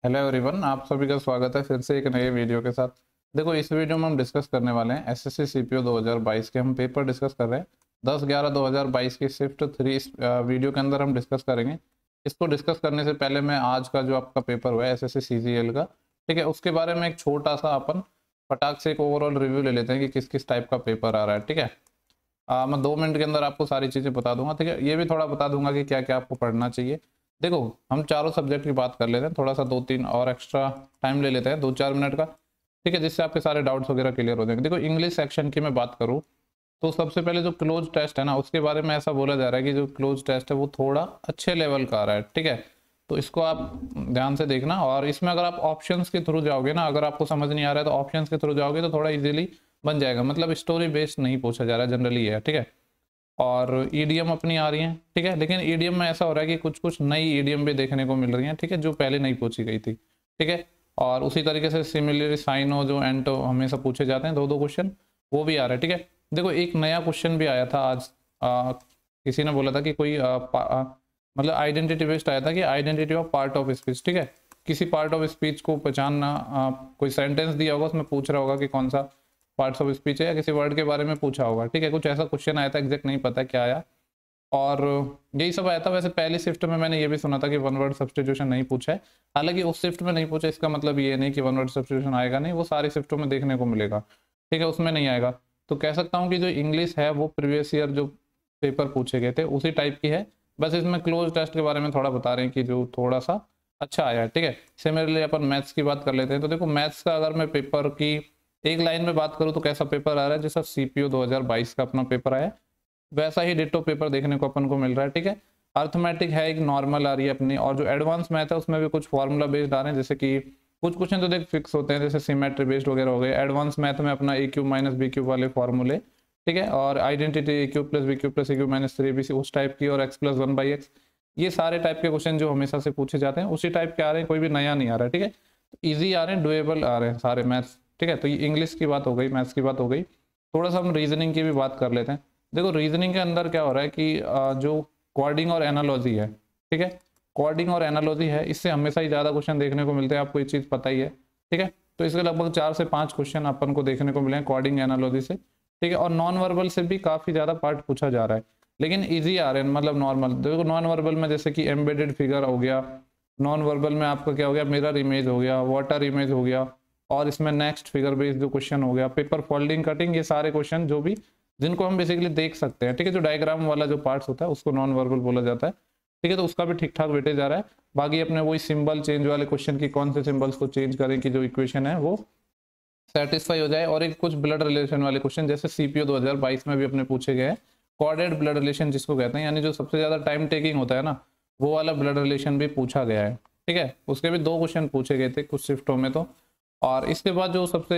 Hello everyone, आप सभी का स्वागत है फिर से एक नए वीडियो के साथ। देखो, इस वीडियो में हम डिस्कस करने वाले हैं एसएससी सीपीओ 2022 के हम पेपर डिस्कस कर रहे हैं। 10/11/2022 की शिफ्ट 3 इस वीडियो के अंदर हम डिस्कस करेंगे। इसको डिस्कस करने से पहले मैं आज का जो आपका पेपर हुआ है एसएससी सीजीएल का, ठीक है, उसके बारे में एक छोटा सा अपन फटाक से एक ओवरऑल रिव्यू ले लेते हैं कि किस किस टाइप का पेपर आ रहा है। ठीक है, मैं 2 मिनट के अंदर आपको सारी चीज़ें बता दूंगा। ठीक है, ये भी थोड़ा बता दूंगा कि क्या क्या आपको पढ़ना चाहिए। देखो, हम चारों सब्जेक्ट की बात कर लेते हैं, थोड़ा सा 2-3 और एक्स्ट्रा टाइम ले लेते हैं, 2-4 मिनट का। ठीक है, जिससे आपके सारे डाउट्स वगैरह क्लियर हो जाएंगे। देखो, इंग्लिश सेक्शन की मैं बात करूँ तो सबसे पहले जो क्लोज टेस्ट है ना, उसके बारे में ऐसा बोला जा रहा है कि जो क्लोज टेस्ट है वो थोड़ा अच्छे लेवल का आ रहा है। ठीक है, तो इसको आप ध्यान से देखना। और इसमें अगर आप ऑप्शंस के थ्रू जाओगे ना, अगर आपको समझ नहीं आ रहा है तो ऑप्शंस के थ्रू जाओगे तो थोड़ा इजीली बन जाएगा। मतलब स्टोरी बेस्ड नहीं पूछा जा रहा है, जनरली है। ठीक है, और ईडीएम अपनी आ रही है। ठीक है, लेकिन ईडीएम में ऐसा हो रहा है कि कुछ कुछ नई ईडीएम भी देखने को मिल रही है। ठीक है, जो पहले नहीं पूछी गई थी। ठीक है, और उसी तरीके से सिमिलर साइनो जो एंटो हमेशा पूछे जाते हैं, 2-2 क्वेश्चन वो भी आ रहे हैं। ठीक है, देखो, एक नया क्वेश्चन भी आया था आज। किसी ने बोला था कि कोई मतलब आइडेंटिटी बेस्ड आया था कि identity of part of speech. ठीक है, किसी पार्ट ऑफ स्पीच को पहचानना। कोई सेंटेंस दिया होगा, उसमें पूछ रहा होगा कि कौन सा पार्ट्स ऑफ स्पीच है, या किसी वर्ड के बारे में पूछा होगा। ठीक है, कुछ ऐसा क्वेश्चन आया था, एग्जैक्ट नहीं पता क्या आया। और यही सब आया था। वैसे पहली शिफ्ट में मैंने ये भी सुना था कि वन वर्ड सब्स्टिट्यूशन नहीं पूछा है। हालांकि उस शिफ्ट में नहीं पूछा, इसका मतलब ये नहीं कि वन वर्ड सब्स्टिट्यूशन आएगा नहीं, वो सारी शिफ्टों में देखने को मिलेगा। ठीक है, उसमें नहीं आएगा। तो कह सकता हूँ कि जो इंग्लिश है वो प्रीवियस ईयर जो पेपर पूछे गए थे उसी टाइप की है। बस इसमें क्लोज टेस्ट के बारे में थोड़ा बता रहे हैं कि जो थोड़ा सा अच्छा आया है। ठीक है, सिमिलरली अपन मैथ्स की बात कर लेते हैं। तो देखो, मैथ्स का अगर मैं पेपर की एक लाइन में बात करूं तो कैसा पेपर आ रहा है, जैसा सीपीओ 2022 का अपना पेपर आया वैसा ही डिट्टो पेपर देखने को अपन को मिल रहा है। ठीक है, अर्थमेटिक है एक नॉर्मल आ रही है अपनी, और जो एडवांस मैथ है उसमें भी कुछ फार्मूला बेस्ड आ रहे हैं। जैसे कि कुछ क्वेश्चन तो देख फिक्स होते हैं, जैसे सिमेट्री बेस्ड वगैरह हो गए। एडवांस मैथ में अपना a cube minus b cube वाले फॉर्मूले। ठीक है, और identity a cube plus b cube plus a cube minus 3bc उस टाइप की, और एक्स प्लस 1/x। ये सारे टाइप के क्वेश्चन जो हमेशा से पूछे जाते हैं उसी टाइप के आ रहे हैं, कोई भी नया नहीं आ रहा है। ठीक है, ईजी आ रहे हैं, डुएबल आ रहे हैं सारे मैथ्स। ठीक है, तो ये इंग्लिश की बात हो गई, मैथ्स की बात हो गई। थोड़ा सा हम रीजनिंग की भी बात कर लेते हैं। देखो, रीजनिंग के अंदर क्या हो रहा है कि जो कोडिंग और एनालॉजी है, ठीक है, कोडिंग और एनालॉजी है, इससे हमेशा ही ज़्यादा क्वेश्चन देखने को मिलते हैं, आपको ये चीज़ पता ही है। ठीक है, तो इसके लगभग 4 से 5 क्वेश्चन अपन को देखने को मिले हैं कोडिंग एनालॉजी से। ठीक है, और नॉन वर्बल से भी काफ़ी ज़्यादा पार्ट पूछा जा रहा है, लेकिन ईजी आ रहे हैं, मतलब नॉर्मल। देखो, नॉन वर्बल में जैसे कि एम्बेडेड फिगर हो गया, नॉन वर्बल में आपका क्या हो गया, मिरर इमेज हो गया, वाटर इमेज हो गया, और इसमें नेक्स्ट फिगर बेस्ड जो क्वेश्चन हो गया, पेपर फोल्डिंग कटिंग, ये सारे क्वेश्चन जो भी जिनको हम बेसिकली देख सकते हैं। ठीक है, जो डायग्राम वाला जो पार्ट्स होता है उसको नॉन वर्बल बोला जाता है। ठीक है, तो उसका भी ठीक ठाक वेटेज आ रहा है। बाकी अपने वही सिंबल चेंज वाले क्वेश्चन की कौन से सिंबल्स को चेंज करें कि जो इक्वेशन है वो सेटिस्फाई हो जाए, और एक कुछ ब्लड रिलेशन वाले क्वेश्चन जैसे सीपीओ 2022 में भी अपने पूछे गए हैं, कोऑर्डिनेट ब्लड रिलेशन जिसको कहते हैं, यानी जो सबसे ज़्यादा टाइम टेकिंग होता है ना, वो वाला ब्लड रिलेशन भी पूछा गया है। ठीक है, उसके भी 2 क्वेश्चन पूछे गए थे कुछ शिफ्टों में तो। और इसके बाद जो सबसे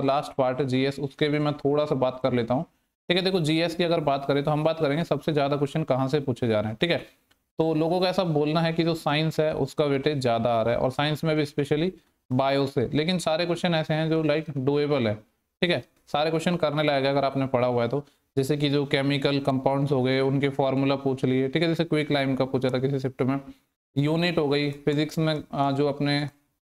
लास्ट पार्ट है जीएस, उसके भी मैं थोड़ा सा बात कर लेता हूँ। ठीक है, देखो, जीएस की अगर बात करें तो हम बात करेंगे सबसे ज़्यादा क्वेश्चन कहाँ से पूछे जा रहे हैं। ठीक है, तो लोगों का ऐसा बोलना है कि जो साइंस है उसका वेटेज ज़्यादा आ रहा है, और साइंस में भी स्पेशली बायो से। लेकिन सारे क्वेश्चन ऐसे हैं जो लाइक डुएबल है। ठीक है, सारे क्वेश्चन करने लायक है अगर आपने पढ़ा हुआ है तो। जैसे कि जो केमिकल कंपाउंड्स हो गए उनके फॉर्मूला पूछ लिए। ठीक है, जैसे क्विक लाइम का पूछा था किसी शिफ्ट में। यूनिट हो गई, फिजिक्स में जो अपने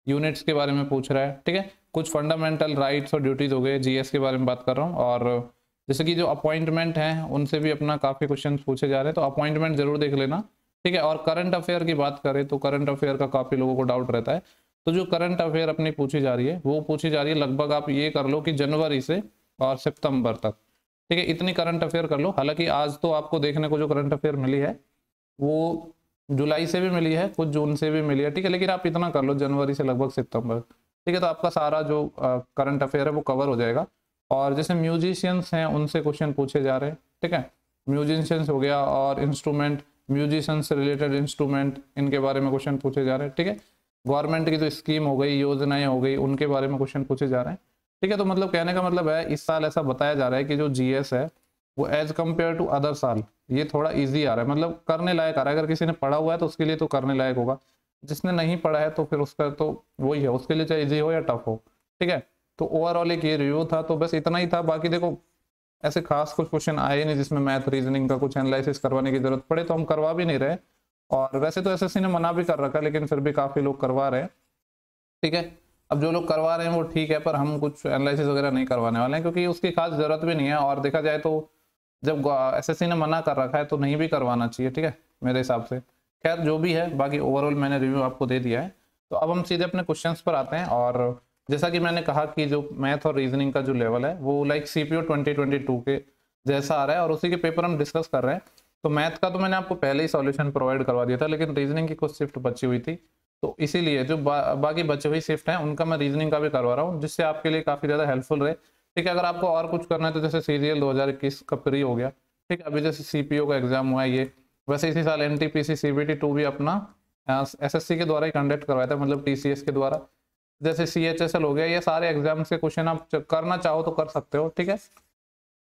यूनिट्स के बारे में पूछ रहा है। ठीक है, कुछ फंडामेंटल राइट्स और ड्यूटीज हो गए, जीएस के बारे में बात कर रहा हूँ। और जैसे कि जो अपॉइंटमेंट हैं उनसे भी अपना काफ़ी क्वेश्चन पूछे जा रहे हैं, तो अपॉइंटमेंट जरूर देख लेना। ठीक है, और करंट अफेयर की बात करें तो करंट अफेयर का काफ़ी लोगों को डाउट रहता है। तो जो करंट अफेयर अपनी पूछी जा रही है वो पूछी जा रही है लगभग, आप ये कर लो कि जनवरी से और सितंबर तक। ठीक है, इतनी करंट अफेयर कर लो। हालांकि आज तो आपको देखने को जो करंट अफेयर मिली है वो जुलाई से भी मिली है, कुछ जून से भी मिली है। ठीक है, लेकिन आप इतना कर लो जनवरी से लगभग सितंबर। ठीक है, तो आपका सारा जो करंट अफेयर है वो कवर हो जाएगा। और जैसे म्यूजिशियंस हैं उनसे क्वेश्चन पूछे जा रहे हैं। ठीक है, म्यूजिशियंस हो गया, और इंस्ट्रूमेंट, म्यूजिशियंस से रिलेटेड इंस्ट्रूमेंट, इनके बारे में क्वेश्चन पूछे जा रहे हैं। ठीक है, गवर्नमेंट की जो स्कीम हो गई, योजनाएं हो गई, उनके बारे में क्वेश्चन पूछे जा रहे हैं। ठीक है, तो मतलब कहने का मतलब है इस साल ऐसा बताया जा रहा है कि जो जीएस है वो एज कम्पेयर टू अदर साल ये थोड़ा इजी आ रहा है, मतलब करने लायक आ रहा है। अगर किसी ने पढ़ा हुआ है तो उसके लिए तो करने लायक होगा, जिसने नहीं पढ़ा है तो फिर उसका तो वही है, उसके लिए चाहे इजी हो या टफ हो। ठीक है, तो ओवरऑल एक ये रिव्यू था, तो बस इतना ही था। बाकी देखो, ऐसे खास कुछ क्वेश्चन आए नहीं जिसमें मैथ रीजनिंग का कुछ एनालिसिस करवाने की जरूरत पड़े, तो हम करवा भी नहीं रहे। और वैसे तो एसएससी ने मना भी कर रखा है, लेकिन फिर भी काफ़ी लोग करवा रहे हैं। ठीक है। अब जो लोग करवा रहे हैं वो ठीक है, पर हम कुछ एनालिसिस वगैरह नहीं करवाने वाले हैं, क्योंकि उसकी खास ज़रूरत भी नहीं है। और देखा जाए तो जब एसएससी ने मना कर रखा है तो नहीं भी करवाना चाहिए, ठीक है, मेरे हिसाब से। खैर जो भी है, बाकी ओवरऑल मैंने रिव्यू आपको दे दिया है। तो अब हम सीधे अपने क्वेश्चंस पर आते हैं। और जैसा कि मैंने कहा कि जो मैथ और रीजनिंग का जो लेवल है वो लाइक सीपीओ 2022 के जैसा आ रहा है, और उसी के पेपर हम डिस्कस कर रहे हैं। तो मैथ का तो मैंने आपको पहले ही सॉल्यूशन प्रोवाइड करवा दिया था, लेकिन रीजनिंग की कुछ शिफ्ट बची हुई थी, तो इसीलिए जो बाकी बची हुई शिफ्ट है उनका मैं रीजनिंग का भी करवा रहा हूँ, जिससे आपके लिए काफ़ी ज़्यादा हेल्पफुल रहे। ठीक है, अगर आपको और कुछ करना है तो जैसे सीजीएल 2021 का प्री हो गया, ठीक है, अभी जैसे सीपीओ का एग्जाम हुआ है ये, वैसे इसी साल एनटीपीसी सीबीटी 2 भी अपना एसएससी के द्वारा ही कंडक्ट करवाया था, मतलब टीसीएस के द्वारा। जैसे सीएचएसएल हो गया, ये सारे एग्जाम के क्वेश्चन आप करना चाहो तो कर सकते हो, ठीक है,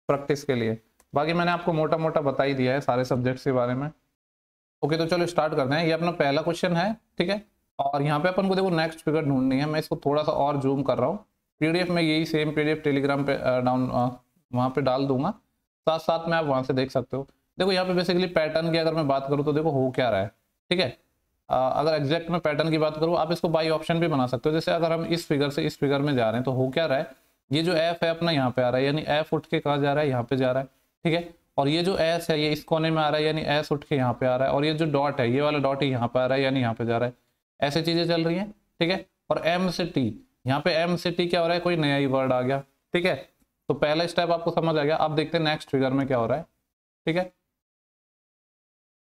प्रैक्टिस के लिए। बाकी मैंने आपको मोटा मोटा बता ही दिया है सारे सब्जेक्ट्स के बारे में। ओके, तो चलो स्टार्ट करते हैं। ये अपना पहला क्वेश्चन है, ठीक है, और यहाँ पे अपन को देखो नेक्स्ट फिगर ढूंढनी है। मैं इसको थोड़ा सा और जूम कर रहा हूँ, पीडीएफ में यही सेम पीडीएफ टेलीग्राम पे वहाँ पे डाल दूंगा, साथ साथ में आप वहाँ से देख सकते हो। देखो यहाँ पे बेसिकली पैटर्न की अगर मैं बात करूँ तो देखो हो क्या रहा है, ठीक है। अगर एग्जैक्ट में पैटर्न की बात करूँ, आप इसको बाई ऑप्शन भी बना सकते हो। जैसे अगर हम इस फिगर से इस फिगर में जा रहे हैं तो हो क्या रहा है, ये जो एफ है अपना यहाँ पे आ रहा है, यानी एफ उठ के कहाँ जा रहा है, यहाँ पे जा रहा है, ठीक है। और ये जो एस है ये इस कोने में आ रहा है, यानी एस उठ के यहाँ पे आ रहा है। और ये जो डॉट है, ये वाला डॉट ही यहाँ पे आ रहा है, यानी यहाँ पे जा रहा है। ऐसी चीजें चल रही हैं, ठीक है। और एम से टी, यहाँ पे एम से टी क्या हो रहा है, कोई नया ही वर्ड आ गया, ठीक है। तो पहला स्टेप आपको समझ आ गया। अब देखते हैं नेक्स्ट फिगर में क्या हो रहा है, ठीक है।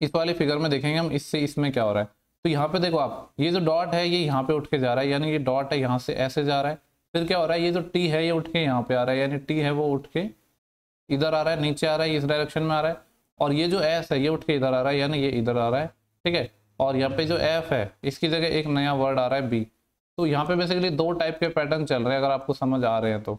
इस वाली फिगर में देखेंगे हम इससे इसमें क्या हो रहा है। तो यहाँ पे देखो आप, ये जो डॉट है ये यहाँ पे उठ के जा रहा है, यानी ये डॉट है यहाँ से ऐसे जा रहा है। फिर क्या हो रहा है, ये जो टी है ये उठ के यहाँ पे आ रहा है, यानी टी है वो उठ के इधर आ रहा है, नीचे आ रहा है, इस डायरेक्शन में आ रहा है। और ये जो एस है ये उठ के इधर आ रहा है, यानी ये इधर आ रहा है, ठीक है। और यहाँ पे जो एफ है इसकी जगह एक नया वर्ड आ रहा है बी। तो यहाँ पे बेसिकली दो टाइप के पैटर्न चल रहे हैं, अगर आपको समझ आ रहे हैं तो,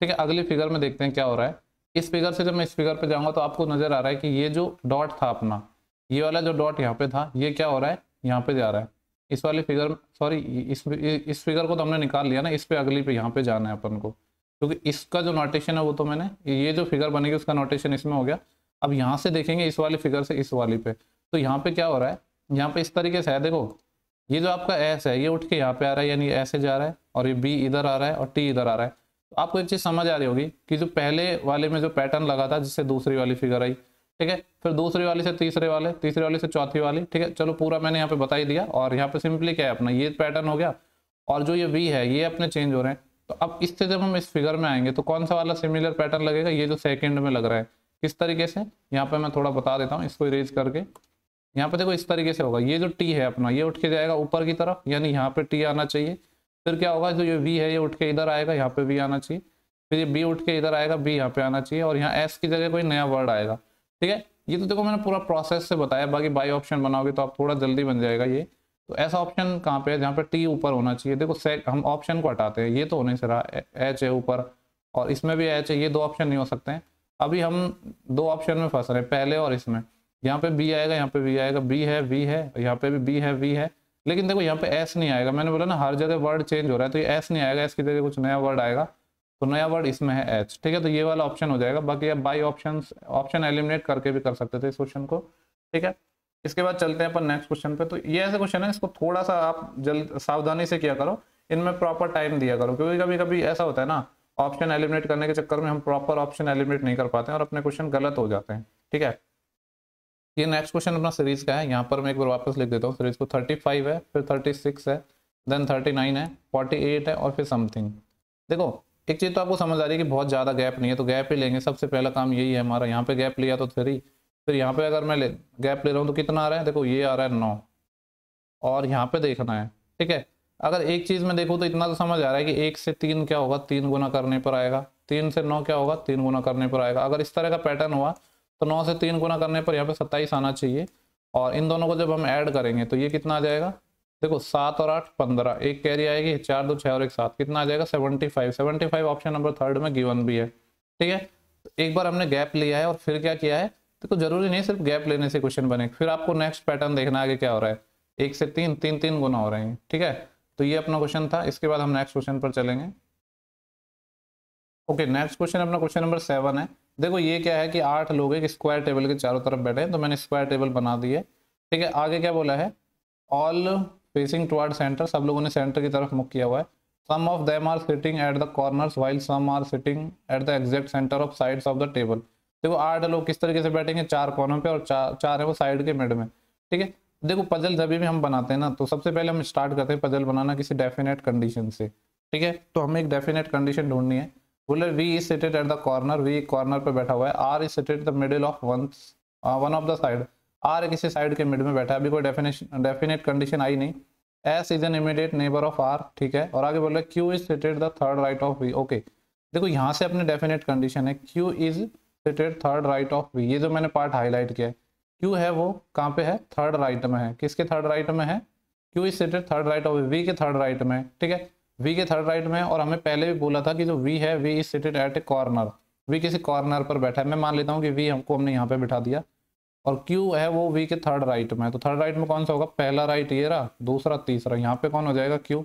ठीक है। अगली फिगर में देखते हैं क्या हो रहा है। इस फिगर से जब मैं इस फिगर पे जाऊंगा तो आपको नजर आ रहा है कि ये जो डॉट था अपना, ये वाला जो डॉट यहाँ पे था, ये क्या हो रहा है, यहाँ पे जा रहा है। इस वाली फिगर, सॉरी इस फिगर को तो हमने निकाल लिया ना, इस पे अगली पे यहाँ पे जाना है अपन को, क्योंकि इसका जो नोटेशन है वो तो मैंने, ये जो फिगर बनेगी उसका नोटेशन इसमें हो गया। अब यहाँ से देखेंगे इस वाली फिगर से इस वाली पे, तो यहाँ पे क्या हो रहा है, यहाँ पे इस तरीके से है। देखो ये जो आपका एस है ये उठ के यहाँ पे आ रहा है, यानी ऐसे जा रहा है, और ये बी इधर आ रहा है और टी इधर आ रहा है। तो आपको एक चीज़ समझ आ रही होगी कि जो पहले वाले में जो पैटर्न लगा था जिससे दूसरी वाली फिगर आई, ठीक है, फिर दूसरी वाली से तीसरे वाले, तीसरे वाली से चौथी वाली, ठीक है। चलो पूरा मैंने यहाँ पे बता ही दिया। और यहाँ पे सिंपली क्या है अपना ये पैटर्न हो गया, और जो ये वी है ये अपने चेंज हो रहे हैं। तो अब इससे जब हम इस फिगर में आएंगे तो कौन सा वाला सिमिलर पैटर्न लगेगा, ये जो सेकंड में लग रहा है। किस तरीके से, यहाँ पे मैं थोड़ा बता देता हूँ, इसको इरेज करके। यहाँ पे देखो इस तरीके से होगा, ये जो टी है अपना ये उठ के जाएगा ऊपर की तरफ, यानी यहाँ पे टी आना चाहिए। फिर क्या होगा, जो ये वी है ये उठ के इधर आएगा, यहाँ पे वी आना चाहिए। फिर ये बी उठ के इधर आएगा, बी यहाँ पे आना चाहिए, और यहाँ एस की जगह कोई नया वर्ड आएगा, ठीक है। ये तो देखो मैंने पूरा प्रोसेस से बताया, बाकी बाई ऑप्शन बनाओगे तो आप थोड़ा जल्दी बन जाएगा ये। तो ऐसा ऑप्शन कहाँ पे है जहाँ पे टी ऊपर होना चाहिए। देखो हम ऑप्शन को हटाते हैं, ये तो होने से रहा एच है ऊपर, और इसमें भी एच है, ये दो ऑप्शन नहीं हो सकते हैं। अभी हम दो ऑप्शन में फंस रहे हैं, पहले और इसमें। यहाँ पे बी आएगा, यहाँ पे बी आएगा, बी है वी है, यहाँ पे भी बी है वी है, लेकिन देखो यहाँ पे एस नहीं आएगा। मैंने बोला ना हर जगह वर्ड चेंज हो रहा है, तो ये एस नहीं आएगा, एस की जगह कुछ नया वर्ड आएगा। तो नया वर्ड इसमें है एच, ठीक है। तो ये वाला ऑप्शन हो जाएगा। बाकी आप बाई ऑप्शन एलिमिनेट करके भी कर सकते थे इस क्वेश्चन को, ठीक है। इसके बाद चलते हैं अपन नेक्स्ट क्वेश्चन पे। तो ये ऐसे क्वेश्चन है, इसको थोड़ा सा आप जल्द सावधानी से किया करो, इनमें प्रॉपर टाइम दिया करो, क्योंकि कभी कभी ऐसा होता है ना, ऑप्शन एलिमिनेट करने के चक्कर में हम प्रॉपर ऑप्शन एलिमिनेट नहीं कर पाते हैं और अपने क्वेश्चन गलत हो जाते हैं, ठीक है। ये नेक्स्ट क्वेश्चन अपना सीरीज का है। यहाँ पर मैं एक बार वापस लिख देता हूँ सीरीज को। 35 है, फिर 36 है, देन 39 है, 48 है, और फिर समथिंग। देखो एक चीज़ तो आपको समझ आ रही है कि बहुत ज़्यादा गैप नहीं है, तो गैप ही लेंगे। सबसे पहला काम यही है हमारा। यहाँ पे गैप लिया तो 3, फिर यहाँ पे अगर मैं गैप ले रहा हूँ तो कितना आ रहा है, देखो ये आ रहा है 9, और यहाँ पे देखना है, ठीक है। अगर एक चीज़ में देखो तो इतना तो समझ आ रहा है कि 1 से 3 क्या होगा, 3 गुना करने पर आएगा। 3 से 9 क्या होगा, 3 गुना करने पर आएगा। अगर इस तरह का पैटर्न हुआ तो 9 से 3 गुना करने पर यहाँ पे 27 आना चाहिए। और इन दोनों को जब हम ऐड करेंगे तो ये कितना आ जाएगा, देखो 7 और 8 15, एक कैरी आएगी, 4 2 6 और 1 7, कितना आ जाएगा 75। 75 ऑप्शन नंबर 3 में गिवन भी है, ठीक है। एक बार हमने गैप लिया है और फिर क्या किया है, देखो जरूरी नहीं सिर्फ गैप लेने से क्वेश्चन बने, फिर आपको नेक्स्ट पैटर्न देखना आगे क्या हो रहा है। 1 से 3 3 3 गुना हो रहे हैं, ठीक है। तो ये अपना क्वेश्चन था। इसके बाद हम नेक्स्ट क्वेश्चन पर चलेंगे। ओके, नेक्स्ट क्वेश्चन अपना क्वेश्चन नंबर 7 है। देखो ये क्या है कि 8 लोग एक स्क्वायर टेबल के चारों तरफ बैठे हैं, तो मैंने स्क्वायर टेबल बना दी है, ठीक है। आगे क्या बोला है, ऑल फेसिंग टुवर्ड सेंटर, सब लोगों ने सेंटर की तरफ मुख किया हुआ है। Some of them are sitting at the corners while some are sitting at the exact centre of sides of the table. देखो 8 लोग किस तरीके से बैठेंगे, 4 कोनों पे और चार है वो साइड के मिड में। ठीक है, देखो पजल जब भी हम बनाते हैं ना, तो सबसे पहले हम स्टार्ट करते हैं पजल बनाना किसी डेफिनेट कंडीशन से। ठीक है, तो हमें एक डेफिनेट कंडीशन ढूंढनी है। बोले V is seated at the corner, V corner पे बैठा हुआ है। R is seated the middle of one of the side, R किसी साइड के मिड में बैठा है। अभी कोई डेफिनेट कंडीशन आई नहीं। S is an immediate neighbour of R, ठीक है। और आगे बोल रहे Q is seated the third right of V. Okay, देखो यहाँ से अपने डेफिनेट कंडीशन है Q is seated third right of V. ये जो मैंने पार्ट हाईलाइट किया है, क्यू है वो कहाँ पे है, थर्ड राइट में है। किसके थर्ड राइट में है, Q is seated third right of V के थर्ड राइट में। ठीक है, वी के थर्ड राइट में। और हमें पहले भी बोला था कि जो वी है, V is seated at a corner, V किसी कॉर्नर पर बैठा है। मैं मान लेता हूँ कि वी हमने यहाँ पे बिठा दिया, और क्यू है वो वी के थर्ड राइट में। तो थर्ड राइट में कौन सा होगा, पहला राइट ये रहा, दूसरा तीसरा, यहाँ पे कौन हो जाएगा, क्यू।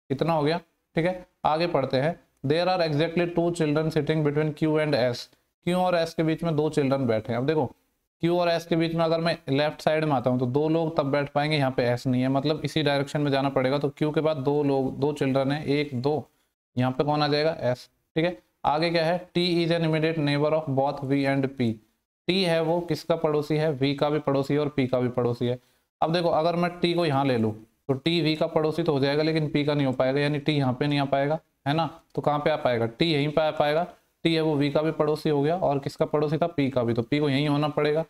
कितना हो गया, ठीक है। आगे पढ़ते हैं। There are exactly 2 children sitting between Q and S, Q और एस के बीच में 2 चिल्ड्रन बैठे हैं। अब देखो क्यू और एस के बीच में अगर मैं लेफ्ट साइड में आता हूँ तो 2 लोग तब बैठ पाएंगे, यहाँ पे एस नहीं है, मतलब इसी डायरेक्शन में जाना पड़ेगा। तो क्यू के बाद 2 लोग, 2 चिल्ड्रन है, 1 2, यहाँ पे कौन आ जाएगा, एस। ठीक है, आगे क्या है, T is an immediate neighbour of both V and P. T है वो किसका पड़ोसी है, वी का भी पड़ोसी है और पी का भी पड़ोसी है। अब देखो अगर मैं टी को यहाँ ले लूँ तो टी वी का पड़ोसी तो हो जाएगा, लेकिन पी का नहीं हो पाएगा, यानी टी यहाँ पे नहीं आ पाएगा, है ना। तो कहाँ पे आ पाएगा, टी यहीं पे आ पाएगा। टी है वो वी का भी पड़ोसी हो गया, और किसका पड़ोसी था, पी का भी, तो पी को यहीं होना पड़ेगा।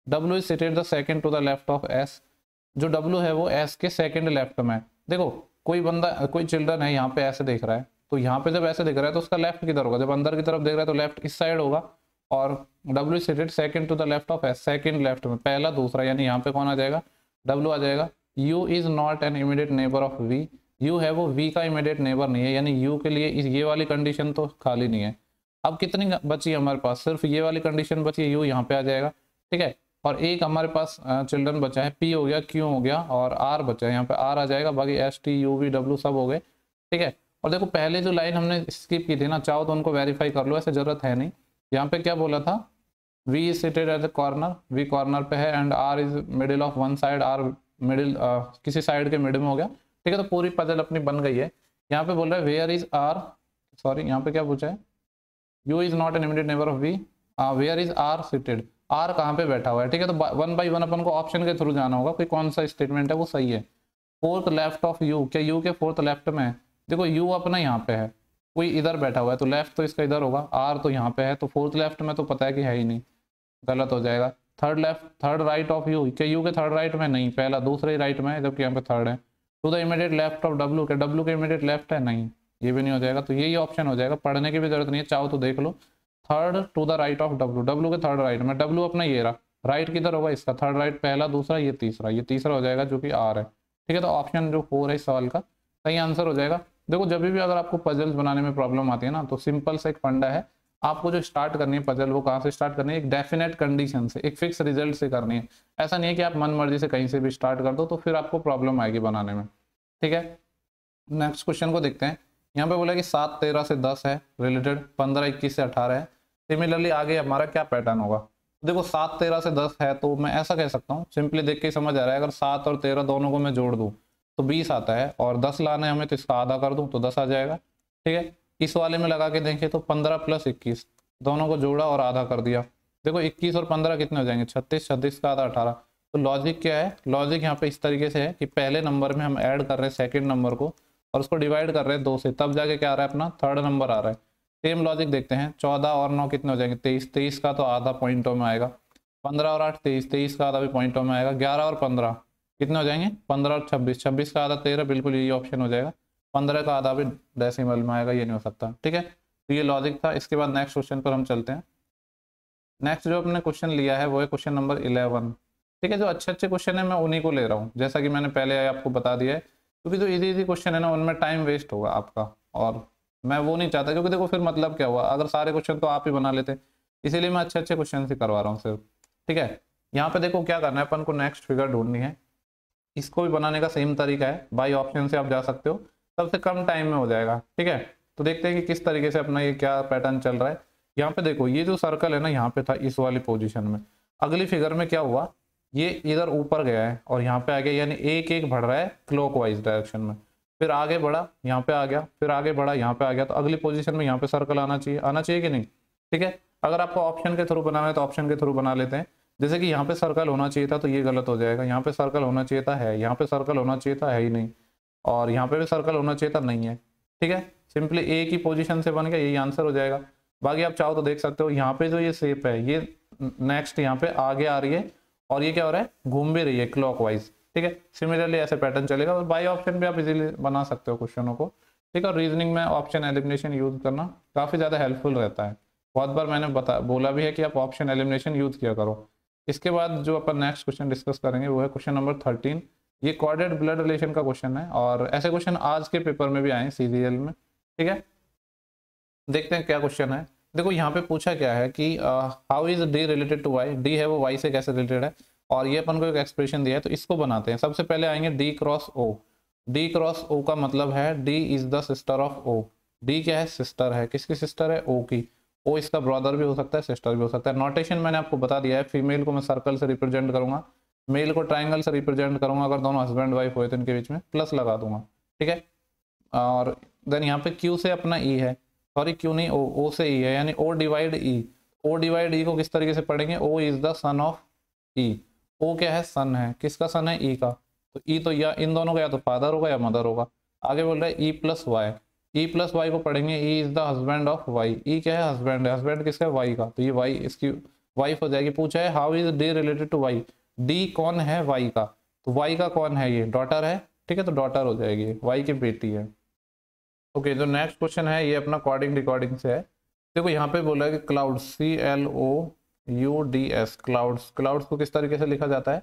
W is seated the second to the left of S, जो डब्ल्यू है वो एस के सेकंड लेफ्ट में है। देखो कोई बंदा, कोई चिल्ड्रन है यहाँ पे ऐसे देख रहा है, तो यहाँ पे जब ऐसे देख रहा है तो उसका लेफ्ट किधर होगा, जब अंदर की तरफ देख रहा है तो लेफ्ट इस साइड होगा। और W is seated second to the left of S, second left में, पहला दूसरा, यानी यहाँ पे कौन आ जाएगा, डब्ल्यू आ जाएगा। U is not an immediate neighbour of V, U है वो वी का इमीडिएट नेबर नहीं है, यानी यू के लिए ये वाली कंडीशन तो खाली नहीं है। अब कितनी बची हमारे पास, सिर्फ ये वाली कंडीशन बची है, यू यहाँ पे आ जाएगा। ठीक है, और एक हमारे पास चिल्ड्रन बचा है, पी हो गया, क्यू हो गया, और आर बचा है, यहाँ पे आर आ जाएगा, बाकी S T U V W सब हो गए। ठीक है, और देखो पहले जो लाइन हमने स्किप की थी ना, चाहो तो उनको वेरीफाई कर लो, ऐसे जरूरत है नहीं। यहाँ पे क्या बोला था, V is seated at the corner, V corner पे है, and R is middle of one side, R middle किसी साइड के मिडिल में हो गया। ठीक है, तो पूरी पजल अपनी बन गई है। यहाँ पे बोल रहा है वेयर इज आर, सॉरी यहाँ पे क्या पूछा है, U is not an immediate neighbour of V, where is R seated, R कहाँ पे बैठा हुआ है। ठीक है, तो 1 बाई 1 अपन को ऑप्शन के थ्रू जाना होगा, कोई कौन सा स्टेटमेंट है वो सही है। फोर्थ लेफ्ट ऑफ यू, क्या यू के फोर्थ लेफ्ट में है, देखो यू अपना यहाँ पे है, कोई इधर बैठा हुआ है, तो लेफ्ट तो इसका इधर होगा, आर तो यहाँ पे है, तो फोर्थ लेफ्ट में तो पता है कि है ही नहीं, गलत हो जाएगा। Third left, third right of you, क्या यू के थर्ड राइट में नहीं, पहला दूसरे राइट में है, जबकि यहाँ पे थर्ड है। To the immediate left of W, क्या डब्ल्यू के इमीडिएट लेफ्ट है, नहीं, ये भी नहीं हो जाएगा। तो यही ऑप्शन हो जाएगा, पढ़ने की भी जरूरत नहीं है, चाहो तो देख लो। Third to the right of W, W के थर्ड राइट में, डब्ल्यू अपना ये रहा, राइट किधर होगा इसका, थर्ड राइट, पहला दूसरा, ये तीसरा हो जाएगा, जो कि आर है। ठीक है, तो ऑप्शन जो 4 है इस सवाल का सही आंसर हो जाएगा। देखो जब भी अगर आपको पजल्स बनाने में प्रॉब्लम आती है ना, तो सिंपल सा एक फंडा है, आपको जो स्टार्ट करनी है पजल, वो कहाँ से स्टार्ट करनी है, एक डेफिनेट कंडीशन से, एक फिक्स रिजल्ट से करनी है। ऐसा नहीं है कि आप मन मर्जी से कहीं से भी स्टार्ट कर दो, तो फिर आपको प्रॉब्लम आएगी बनाने में। ठीक है, नेक्स्ट क्वेश्चन को देखते हैं। यहाँ पे बोला कि 7 13 से 10 है रिलेटेड, 15 21 से 18 है। सिमिलरली आगे हमारा क्या पैटर्न होगा, देखो 7 13 से 10 है, तो मैं ऐसा कह सकता हूँ, सिंपली देख के ही समझ आ रहा है, अगर 7 और 13 दोनों को मैं जोड़ दूँ तो 20 आता है, और 10 लाना है हमें, तो इसका आधा कर दूं तो 10 आ जाएगा। ठीक है, इस वाले में लगा के देखें तो 15 + 21, दोनों को जोड़ा और आधा कर दिया। देखो 21 और 15 कितने हो जाएंगे, 36, 36 का आधा 18। तो लॉजिक क्या है, लॉजिक यहाँ पे इस तरीके से है कि पहले नंबर में हम ऐड कर रहे हैं सेकेंड नंबर को, और उसको डिवाइड कर रहे हैं 2 से, तब जाके क्या आ रहा है, अपना थर्ड नंबर आ रहा है। सेम लॉजिक देखते हैं, 14 और 9 कितने हो जाएंगे, 23, 23 का तो आधा पॉइंटों में आएगा। 15 और 8 23, 23 का आधा भी पॉइंटों में आएगा। 11 और 15 कितने हो जाएंगे, 15 और 26, 26 का आधा 13, बिल्कुल यही ऑप्शन हो जाएगा। 15 का आधा भी डेसिमल में आएगा, ये नहीं हो सकता। ठीक है, तो ये लॉजिक था। इसके बाद नेक्स्ट क्वेश्चन पर हम चलते हैं। नेक्स्ट जो अपने क्वेश्चन लिया है वो है क्वेश्चन नंबर 11। ठीक है, जो अच्छे क्वेश्चन है मैं उन्हीं को ले रहा हूँ, जैसा कि मैंने पहले आपको बता दिया है, क्योंकि जो इजी क्वेश्चन है ना, उनमें टाइम वेस्ट होगा आपका, और मैं वो नहीं चाहता, क्योंकि देखो फिर मतलब क्या हुआ, अगर सारे क्वेश्चन तो आप ही बना लेते, इसीलिए मैं अच्छे क्वेश्चन ही करवा रहा हूँ सिर्फ। ठीक है, यहाँ पे देखो क्या करना है, अपन को नेक्स्ट फिगर ढूंढनी है। इसको भी बनाने का सेम तरीका है, बाई ऑप्शन से आप जा सकते हो, सबसे कम टाइम में हो जाएगा। ठीक है, तो देखते हैं कि किस तरीके से अपना ये क्या पैटर्न चल रहा है। यहाँ पे देखो ये जो सर्कल है ना, यहाँ पे था इस वाली पोजीशन में, अगली फिगर में क्या हुआ, ये इधर ऊपर गया है और यहाँ पे आ गया, यानी एक एक बढ़ रहा है क्लॉकवाइज डायरेक्शन में, फिर आगे बढ़ा यहाँ पे आ गया, फिर आगे बढ़ा यहाँ पे आ गया, तो अगली पोजीशन में यहाँ पे सर्कल आना चाहिए कि नहीं। ठीक है, अगर आपको ऑप्शन के थ्रू बनाना है तो ऑप्शन के थ्रू बना लेते हैं। जैसे कि यहाँ पे सर्कल होना चाहिए था तो ये गलत हो जाएगा, यहाँ पे सर्कल होना चाहिए था है, यहाँ पे सर्कल होना चाहिए था है ही नहीं, और यहाँ पे भी सर्कल होना चाहिए था नहीं है। ठीक है, सिंपली एक ही पोजीशन से बन गया, यही आंसर हो जाएगा। बाकी आप चाहो तो देख सकते हो यहाँ पे जो ये शेप है ये नेक्स्ट यहाँ पे आगे आ रही है और ये क्या हो रहा है, घूम भी रही है क्लॉकवाइज। ठीक है, सिमिलरली ऐसे पैटर्न चलेगा और बाई ऑप्शन भी आप इजीली बना सकते हो क्वेश्चनों को। ठीक है, और रीजनिंग में ऑप्शन एलिमिनेशन यूज करना काफ़ी ज़्यादा हेल्पफुल रहता है। बहुत बार मैंने बोला भी है कि आप ऑप्शन एलिमिनेशन यूज किया करो। इसके बाद जो अपन नेक्स्ट क्वेश्चन डिस्कस करेंगे वो है क्वेश्चन नंबर 13। ये कॉर्डेड ब्लड रिलेशन का क्वेश्चन है और ऐसे क्वेश्चन आज के पेपर में भी आए सीजीएल में। ठीक है, देखते हैं क्या क्वेश्चन है। देखो यहाँ पे पूछा क्या है कि how is D related to Y, D है वो वाई से कैसे रिलेटेड है, और ये अपन को एक एक्सप्रेशन दिया है तो इसको बनाते हैं। सबसे पहले आएंगे D cross O. D cross O का मतलब है D is the sister of O. D क्या है, सिस्टर है, किसकी सिस्टर है, ओ की। ओ इसका ब्रदर भी हो सकता है, सिस्टर भी हो सकता है। नोटेशन मैंने आपको बता दिया है, फीमेल को मैं सर्कल से रिप्रेजेंट करूंगा, मेल को ट्राइंगल से रिप्रेजेंट करूंगा, अगर दोनों हस्बैंड वाइफ हुए तो इनके बीच में प्लस लगा दूंगा। ठीक है, और देन यहाँ पे क्यू से अपना ई है, सॉरी क्यू नहीं, ओ से ई है, यानी ओ डिवाइड ई। ओ डिवाइड ई को किस तरीके से पढ़ेंगे, O is the son of E. O क्या है, सन है, किसका सन है, ई का। तो ई तो या इन दोनों का या तो फादर होगा या मदर होगा। आगे बोल रहा है E plus Y, E plus Y को पढ़ेंगे E is the husband of Y. E क्या है, हस्बैंड है, हस्बैंड किसका है, वाई का, तो ये वाई इसकी वाइफ हो जाएगी। पूछा है how is D related to Y, D कौन है, वाई का, तो वाई का कौन है, ये डॉटर है। ठीक है, तो डॉटर हो जाएगी, वाई की बेटी है। ओके, जो नेक्स्ट क्वेश्चन है ये अपना कोडिंग रिकॉर्डिंग से है। देखो यहाँ पे बोला है कि क्लाउड्स, CLOUDS, क्लाउड्स, क्लाउड्स को किस तरीके से लिखा जाता है,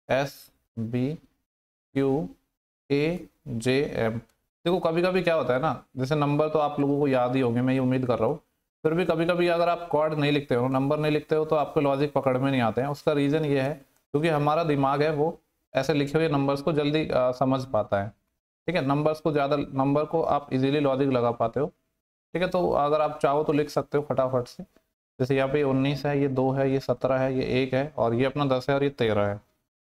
SBQAJM। देखो कभी कभी क्या होता है ना, जैसे नंबर तो आप लोगों को याद ही होंगे, मैं ये उम्मीद कर रहा हूँ, फिर भी कभी कभी अगर आप कोड नहीं लिखते हो, नंबर नहीं लिखते हो, तो आपके लॉजिक पकड़ में नहीं आते हैं। उसका रीज़न ये है क्योंकि हमारा दिमाग है वो ऐसे लिखे हुए नंबर्स को जल्दी समझ पाता है। ठीक है, नंबर्स को ज़्यादा, नंबर को आप इजीली लॉजिक लगा पाते हो। ठीक है, तो अगर आप चाहो तो लिख सकते हो फटाफट से। जैसे यहाँ पे 19 है, ये 2 है, ये 17 है, ये 1 है, और ये अपना 10 है, और ये 13 है।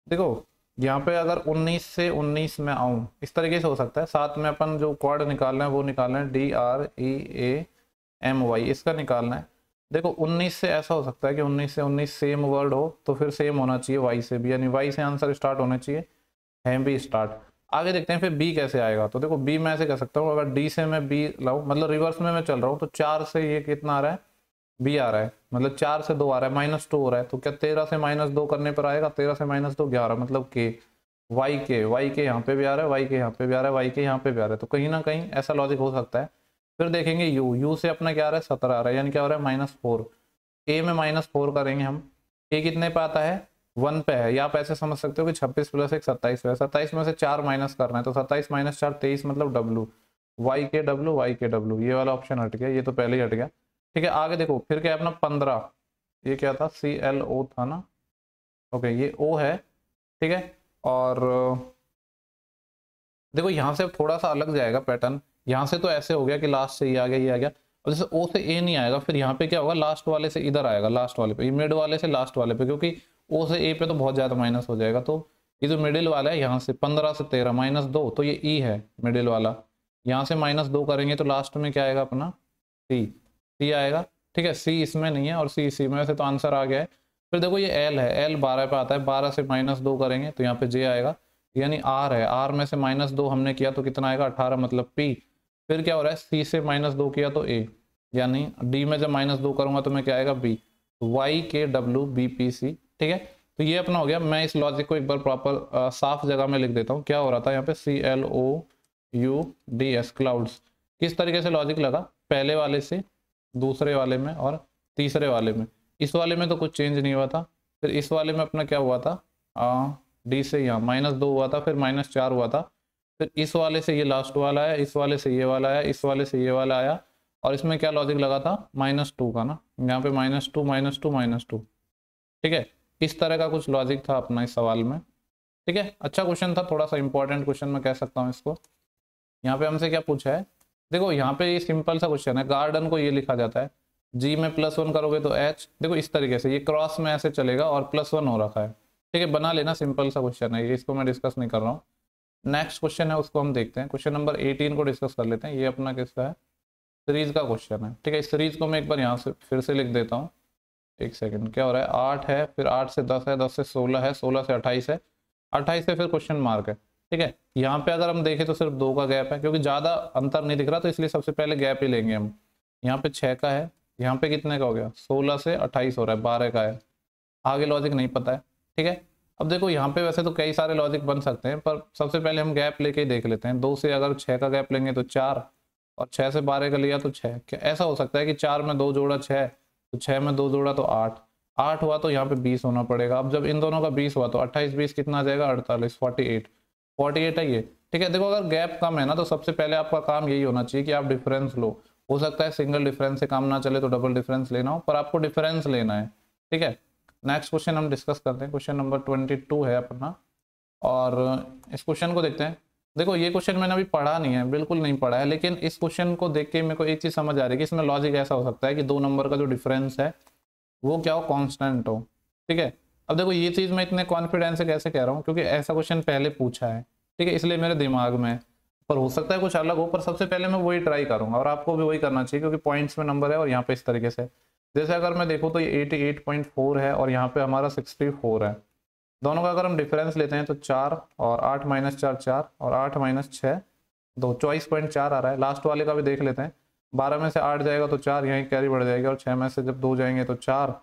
देखो यहाँ पे अगर 19 से 19 में आऊँ, इस तरीके से हो सकता है। साथ में अपन जो क्वाड निकालना है वो निकालना है DREAMY, इसका निकालना है। देखो 19 से ऐसा हो सकता है कि 19 से 19 सेम वर्ड हो, तो फिर सेम होना चाहिए वाई से भी, यानी वाई से आंसर स्टार्ट होने चाहिए, है भी स्टार्ट। आगे देखते हैं फिर बी कैसे आएगा। तो देखो बी मैं ऐसे कह सकता हूँ, अगर डी से मैं बी लाऊं, मतलब रिवर्स में मैं चल रहा हूँ, तो 4 से ये कितना आ रहा है, बी आ रहा है, मतलब 4 से 2 आ रहा है, -2 हो रहा है, तो क्या 13 से -2 करने पर आएगा, 13 से -2 11, मतलब के, वाई के यहाँ पे भी आ रहा है, वाई के यहाँ पे भी आ रहा है, वाई के यहाँ पे भी आ रहा है, तो कहीं ना कहीं ऐसा लॉजिक हो सकता है। फिर देखेंगे यू से अपना क्या आ रहा है, 17 आ रहा है, यानी क्या हो रहा है, -4। ए में -4 करेंगे हम, ए कितने पे आता है, 1 पे है, या आप ऐसे समझ सकते हो कि 26 + 1 27 है, 27 में से 4 माइनस करना है, तो 27 - 4 23, मतलब डब्लू, वाई के डब्लू, ये वाला ऑप्शन हट गया, ये तो पहले ही हट गया। ठीक है, आगे देखो फिर क्या है अपना 15, ये क्या था, CLO था ना, ओके ये O है। ठीक है, और देखो यहाँ से थोड़ा सा अलग जाएगा पैटर्न, यहाँ से तो ऐसे हो गया कि लास्ट से ये आ गया, ये आ गया, और जैसे O से A नहीं आएगा, फिर यहाँ पे क्या होगा, लास्ट वाले से इधर आएगा, लास्ट वाले पे, ये मिड वाले से लास्ट वाले पे, क्योंकि O से A पे तो बहुत ज़्यादा माइनस हो जाएगा। तो ये जो मिडिल वाला है, यहाँ से 15 से 13 -2, तो ये E है मिडिल वाला, यहाँ से -2 करेंगे तो लास्ट में क्या आएगा अपना, C आएगा। ठीक है, C इसमें नहीं है और C इसी में, वैसे तो आंसर आ गया है। फिर देखो ये L है, L 12 पे आता है, 12 से -2 करेंगे तो यहाँ पे J आएगा, यानी R है, R में से -2 हमने किया तो कितना आएगा, 18, मतलब P। फिर क्या हो रहा है, C से -2 किया तो A, यानी D में जब -2 करूंगा तो मैं क्या आएगा, B, YKW BPC। ठीक है, तो ये अपना हो गया। मैं इस लॉजिक को एक बार प्रॉपर साफ जगह में लिख देता हूँ। क्या हो रहा था यहाँ पे, CLOUDS, क्लाउड्स, किस तरीके से लॉजिक लगा, पहले वाले से दूसरे वाले में और तीसरे वाले में। इस वाले में तो कुछ चेंज नहीं हुआ था, फिर इस वाले में अपना क्या हुआ था, डी से यहाँ -2 हुआ था, फिर -4 हुआ था, फिर इस वाले से ये लास्ट वाला आया, इस वाले से ये वाला आया, इस वाले से ये वाला आया, और इसमें क्या लॉजिक लगा था, -2 का ना, यहाँ पे -2 -2 -2। ठीक है, इस तरह का कुछ लॉजिक था अपना इस सवाल में। ठीक है, अच्छा क्वेश्चन था, थोड़ा सा इंपॉर्टेंट क्वेश्चन मैं कह सकता हूँ इसको। यहाँ पे हमसे क्या पूछा है, देखो यहाँ पे ये सिंपल सा क्वेश्चन है, गार्डन को ये लिखा जाता है, G में +1 करोगे तो H, देखो इस तरीके से ये क्रॉस में ऐसे चलेगा और +1 हो रखा है, ठीक है, बना लेना, सिंपल सा क्वेश्चन है ये, इसको मैं डिस्कस नहीं कर रहा हूँ। नेक्स्ट क्वेश्चन है उसको हम देखते हैं, क्वेश्चन नंबर 18 को डिस्कस कर लेते हैं। ये अपना किसका है, सीरीज का क्वेश्चन है। ठीक है, इस सीरीज को मैं एक बार यहाँ से फिर से लिख देता हूँ। एक सेकंड, क्या हो रहा है, 8 है, फिर 8 से 10 है, 10 से 16 है, 16 से 28 है, 28 से फिर क्वेश्चन मार्क है। ठीक है, यहाँ पे अगर हम देखें तो सिर्फ 2 का गैप है, क्योंकि ज़्यादा अंतर नहीं दिख रहा, तो इसलिए सबसे पहले गैप ही लेंगे हम। यहाँ पे 6 का है, यहाँ पे कितने का हो गया, 16 से 28 हो रहा है, 12 का है। आगे लॉजिक नहीं पता है। ठीक है, अब देखो यहाँ पे वैसे तो कई सारे लॉजिक बन सकते हैं, पर सबसे पहले हम गैप लेके ही देख लेते हैं। 2 से अगर 6 का गैप लेंगे तो 4, और 6 से 12 का लिया तो 6। क्या ऐसा हो सकता है कि 4 में 2 जोड़ा 6, तो 6 में 2 जोड़ा तो 8, 8 हुआ तो यहाँ पे 20 होना पड़ेगा। अब जब इन दोनों का 20 हुआ तो 28 20 कितना आ जाएगा, 48, 48 है ये। ठीक है, देखो अगर गैप कम है ना, तो सबसे पहले आपका काम यही होना चाहिए कि आप डिफरेंस लो। हो सकता है सिंगल डिफरेंस से काम ना चले तो डबल डिफरेंस लेना हो, पर आपको डिफरेंस लेना है। ठीक है, नेक्स्ट क्वेश्चन हम डिस्कस करते हैं, क्वेश्चन नंबर 22 है अपना, और इस क्वेश्चन को देखते हैं। देखो ये क्वेश्चन मैंने अभी पढ़ा नहीं है, बिल्कुल नहीं पढ़ा है, लेकिन इस क्वेश्चन को देख के मेरे को एक चीज़ समझ आ रही है कि इसमें लॉजिक ऐसा हो सकता है कि 2 नंबर का जो डिफरेंस है वो क्या हो, कांस्टेंट हो। ठीक है, अब देखो ये चीज़ मैं इतने कॉन्फिडेंस से कैसे कह रहा हूँ, क्योंकि ऐसा क्वेश्चन पहले पूछा है। ठीक है, इसलिए मेरे दिमाग में है, पर हो सकता है कुछ अलग हो, पर सबसे पहले मैं वही ट्राई करूंगा, और आपको भी वही करना चाहिए, क्योंकि पॉइंट्स में नंबर है और यहाँ पे इस तरीके से। जैसे अगर मैं देखूँ तो ये 88.4 है और यहाँ पे हमारा 64 है। दोनों का अगर हम डिफरेंस लेते हैं तो 4 और 8 माइनस 4 4 और 8 माइनस 6 2, 24.4 आ रहा है। लास्ट वाले का भी देख लेते हैं, 12 में से 8 जाएगा तो 4, यहीं कैरी बढ़ जाएगी, और 6 में से जब 2 जाएंगे तो 4,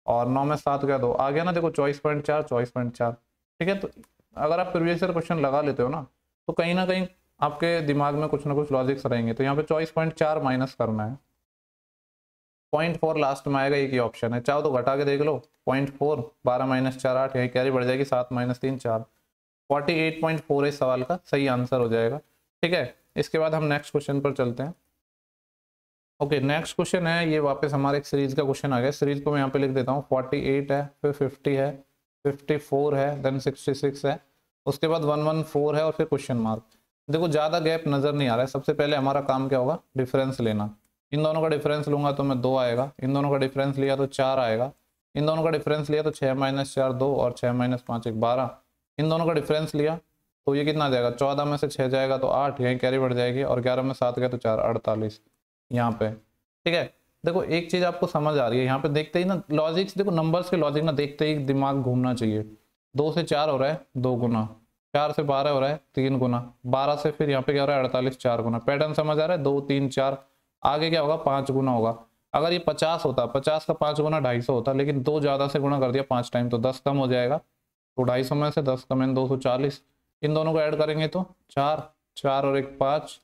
और 9 में 7 गया 2 आ गया ना। देखो 24.4 24.4। ठीक है, तो अगर आप प्रीवियस ईयर क्वेश्चन लगा लेते हो ना, तो कहीं ना कहीं आपके दिमाग में कुछ ना कुछ लॉजिक्स रहेंगे। तो यहाँ पे 24.4 माइनस करना है, 0.4 लास्ट में आएगा, एक ही ऑप्शन है, चाहो तो घटा के देख लो। 0.4, 12 माइनस 4 8, यही कैरी बढ़ जाएगी, 7 माइनस 3 4, 48.4 इस सवाल का सही आंसर हो जाएगा। ठीक है, इसके बाद हम नेक्स्ट क्वेश्चन पर चलते हैं। ओके, नेक्स्ट क्वेश्चन है, ये वापस हमारे एक सीरीज का क्वेश्चन आ गया। सीरीज को मैं यहाँ पे लिख देता हूँ, 48 है, फिर 50 है, 54 है, देन 66 है, उसके बाद 114 है, और फिर क्वेश्चन मार्क। देखो ज़्यादा गैप नज़र नहीं आ रहा है। सबसे पहले हमारा काम क्या होगा, डिफरेंस लेना। इन दोनों का डिफरेंस लूंगा तो मैं 2 आएगा, इन दोनों का डिफरेंस लिया तो 4 आएगा, इन दोनों का डिफरेंस लिया तो 6 माइनस 4 2, और 6 माइनस 5 1 12। इन दोनों का डिफरेंस लिया तो ये कितना आ जाएगा, 14 में से 6 जाएगा तो 8, यहीं कैरी बढ़ जाएगी, और 11 में 7 गया तो 4, 48 यहाँ पे। ठीक है, देखो एक चीज़ आपको समझ आ रही है, यहाँ पे देखते ही ना लॉजिक्स, देखो नंबर्स के लॉजिक ना देखते ही दिमाग घूमना चाहिए। 2 से 4 हो रहा है 2 गुना, 4 से 12 हो रहा है 3 गुना, 12 से फिर यहाँ पे क्या हो रहा है 48, 4 गुना। पैटर्न समझ आ रहा है, 2 3 4, आगे क्या होगा 5 गुना होगा। अगर ये 50 होता, 50 का 5 गुना 250 होता, लेकिन 2 ज़्यादा से गुना कर दिया 5 टाइम, तो 10 कम हो जाएगा। तो 250 में से 10 कम इन 240, इन दोनों को ऐड करेंगे तो 4 4 और 1 5,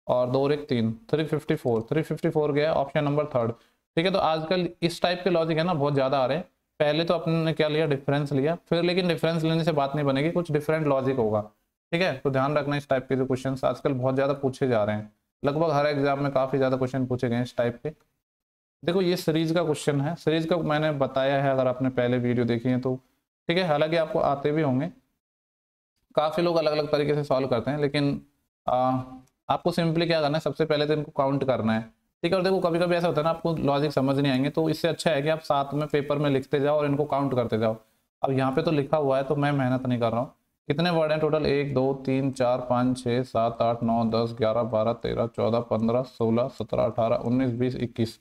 और 2 और 1 3, 354, 354 गया ऑप्शन नंबर 3rd। ठीक है, तो आजकल इस टाइप के लॉजिक है ना बहुत ज़्यादा आ रहे हैं। पहले तो अपने क्या लिया, डिफरेंस लिया, फिर लेकिन डिफरेंस लेने से बात नहीं बनेगी, कुछ डिफरेंट लॉजिक होगा। ठीक है, तो ध्यान रखना इस टाइप के जो क्वेश्चन आजकल बहुत ज़्यादा पूछे जा रहे हैं। लगभग हर एग्जाम में काफ़ी ज़्यादा क्वेश्चन पूछे गए इस टाइप के। देखो ये सीरीज का क्वेश्चन है, सीरीज का मैंने बताया है, अगर आपने पहले वीडियो देखी है तो। ठीक है, हालांकि आपको आते भी होंगे, काफ़ी लोग अलग अलग तरीके से सॉल्व करते हैं, लेकिन आपको सिंपली क्या करना है, सबसे पहले तो इनको काउंट करना है। ठीक है, और देखो कभी कभी ऐसा होता है ना, आपको लॉजिक समझ नहीं आएंगे, तो इससे अच्छा है कि आप साथ में पेपर में लिखते जाओ और इनको काउंट करते जाओ। अब यहाँ पे तो लिखा हुआ है तो मैं मेहनत नहीं कर रहा हूँ। कितने वर्ड हैं टोटल, 1 2 3 4 5 6 7 8 9 10 11 12 13 14 15 16 17 18 19 20 21,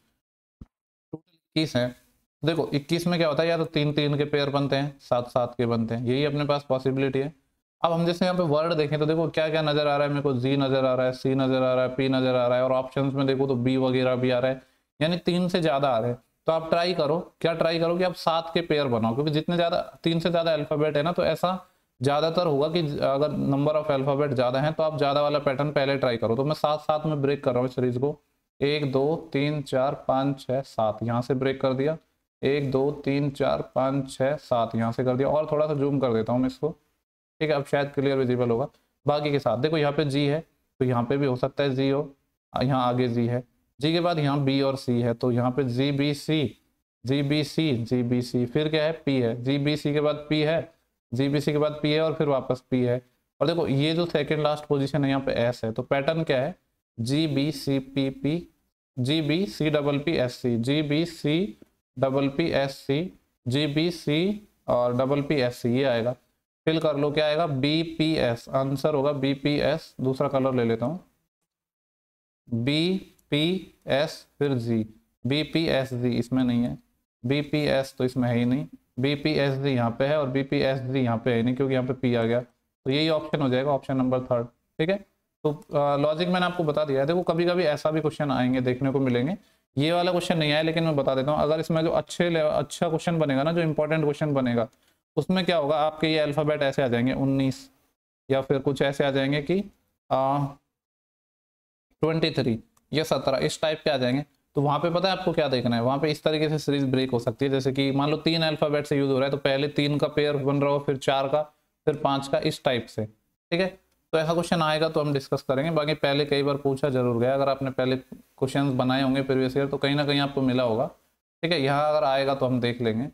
टोटल 21 है। देखो 21 में क्या होता है, या तो 3 3 के पेयर बनते हैं, 7 7 के बनते हैं, यही अपने पास पॉसिबिलिटी है। अब हम जैसे यहाँ पे वर्ड देखें तो देखो क्या क्या नजर आ रहा है, मेरे को जी नजर आ रहा है, सी नजर आ रहा है, पी नजर आ रहा है, और ऑप्शंस में देखो तो बी वगैरह भी आ रहा है, यानी 3 से ज्यादा आ रहे हैं। तो आप ट्राई करो, क्या ट्राई करो कि आप 7 के पेयर बनाओ, क्योंकि जितने ज्यादा 3 से ज्यादा अल्फाबेट है ना, तो ऐसा ज्यादातर होगा कि अगर नंबर ऑफ अल्फाबेट ज्यादा है तो आप ज्यादा वाला पैटर्न पहले ट्राई करो। तो मैं 7 7 में ब्रेक कर रहा हूँ इस सीरीज को, 1 2 3 4 5 6 7, यहाँ से ब्रेक कर दिया, 1 2 3 4 5 6 7 यहाँ से कर दिया, और थोड़ा सा जूम कर देता हूँ मैं इसको। ठीक है, अब शायद क्लियर विजिबल होगा बाकी के साथ। देखो यहाँ पे जी है तो यहाँ पे भी हो सकता है जी हो, यहाँ आगे जी है, जी के बाद यहाँ बी और सी है, तो यहाँ पे G B C, G B C, G B C, फिर क्या है पी है, जी बी सी के बाद पी है, जी बी सी के बाद पी है, और फिर वापस पी है। और देखो ये जो सेकेंड लास्ट पोजिशन है यहाँ पे एस है, तो पैटर्न क्या है, G B C P P, G B C double P S C, G B C double P S C, G B C और डबल पी एस सी, ये आएगा। फिल कर लो, क्या आएगा, बी पी एस, आंसर होगा B P S. दूसरा colour ले लेता हूँ, बी पी एस फिर जी, बी पी एस जी इसमें नहीं है, बी पी एस तो इसमें है ही नहीं, बी पी एस जी यहाँ पे है और बी पी एस जी यहाँ पे है नहीं क्योंकि यहाँ पे पी आ गया, तो यही ऑप्शन हो जाएगा, ऑप्शन नंबर 3। ठीक है, तो लॉजिक मैंने आपको बता दिया है। देखो कभी कभी ऐसा भी क्वेश्चन आएंगे, देखने को मिलेंगे, ये वाला क्वेश्चन नहीं आया लेकिन मैं बता देता हूँ, अगर इसमें जो अच्छा क्वेश्चन बनेगा ना, जो इंपॉर्टेंट क्वेश्चन बनेगा, उसमें क्या होगा, आपके ये अल्फ़ाबेट ऐसे आ जाएंगे 19, या फिर कुछ ऐसे आ जाएंगे कि 23 या 17, इस टाइप के आ जाएंगे। तो वहाँ पे पता है आपको क्या देखना है, वहाँ पे इस तरीके से सीरीज ब्रेक हो सकती है, जैसे कि मान लो 3 अल्फ़ाबेट से यूज हो रहा है, तो पहले 3 का पेयर बन रहा हो, फिर 4 का, फिर 5 का, इस टाइप से। ठीक है, तो ऐसा क्वेश्चन आएगा तो हम डिस्कस करेंगे। बाकी पहले कई बार पूछा जरूर गया, अगर आपने पहले क्वेश्चन बनाए होंगे प्रीवियस ईयर तो कहीं ना कहीं आपको मिला होगा। ठीक है, यहाँ अगर आएगा तो हम देख लेंगे।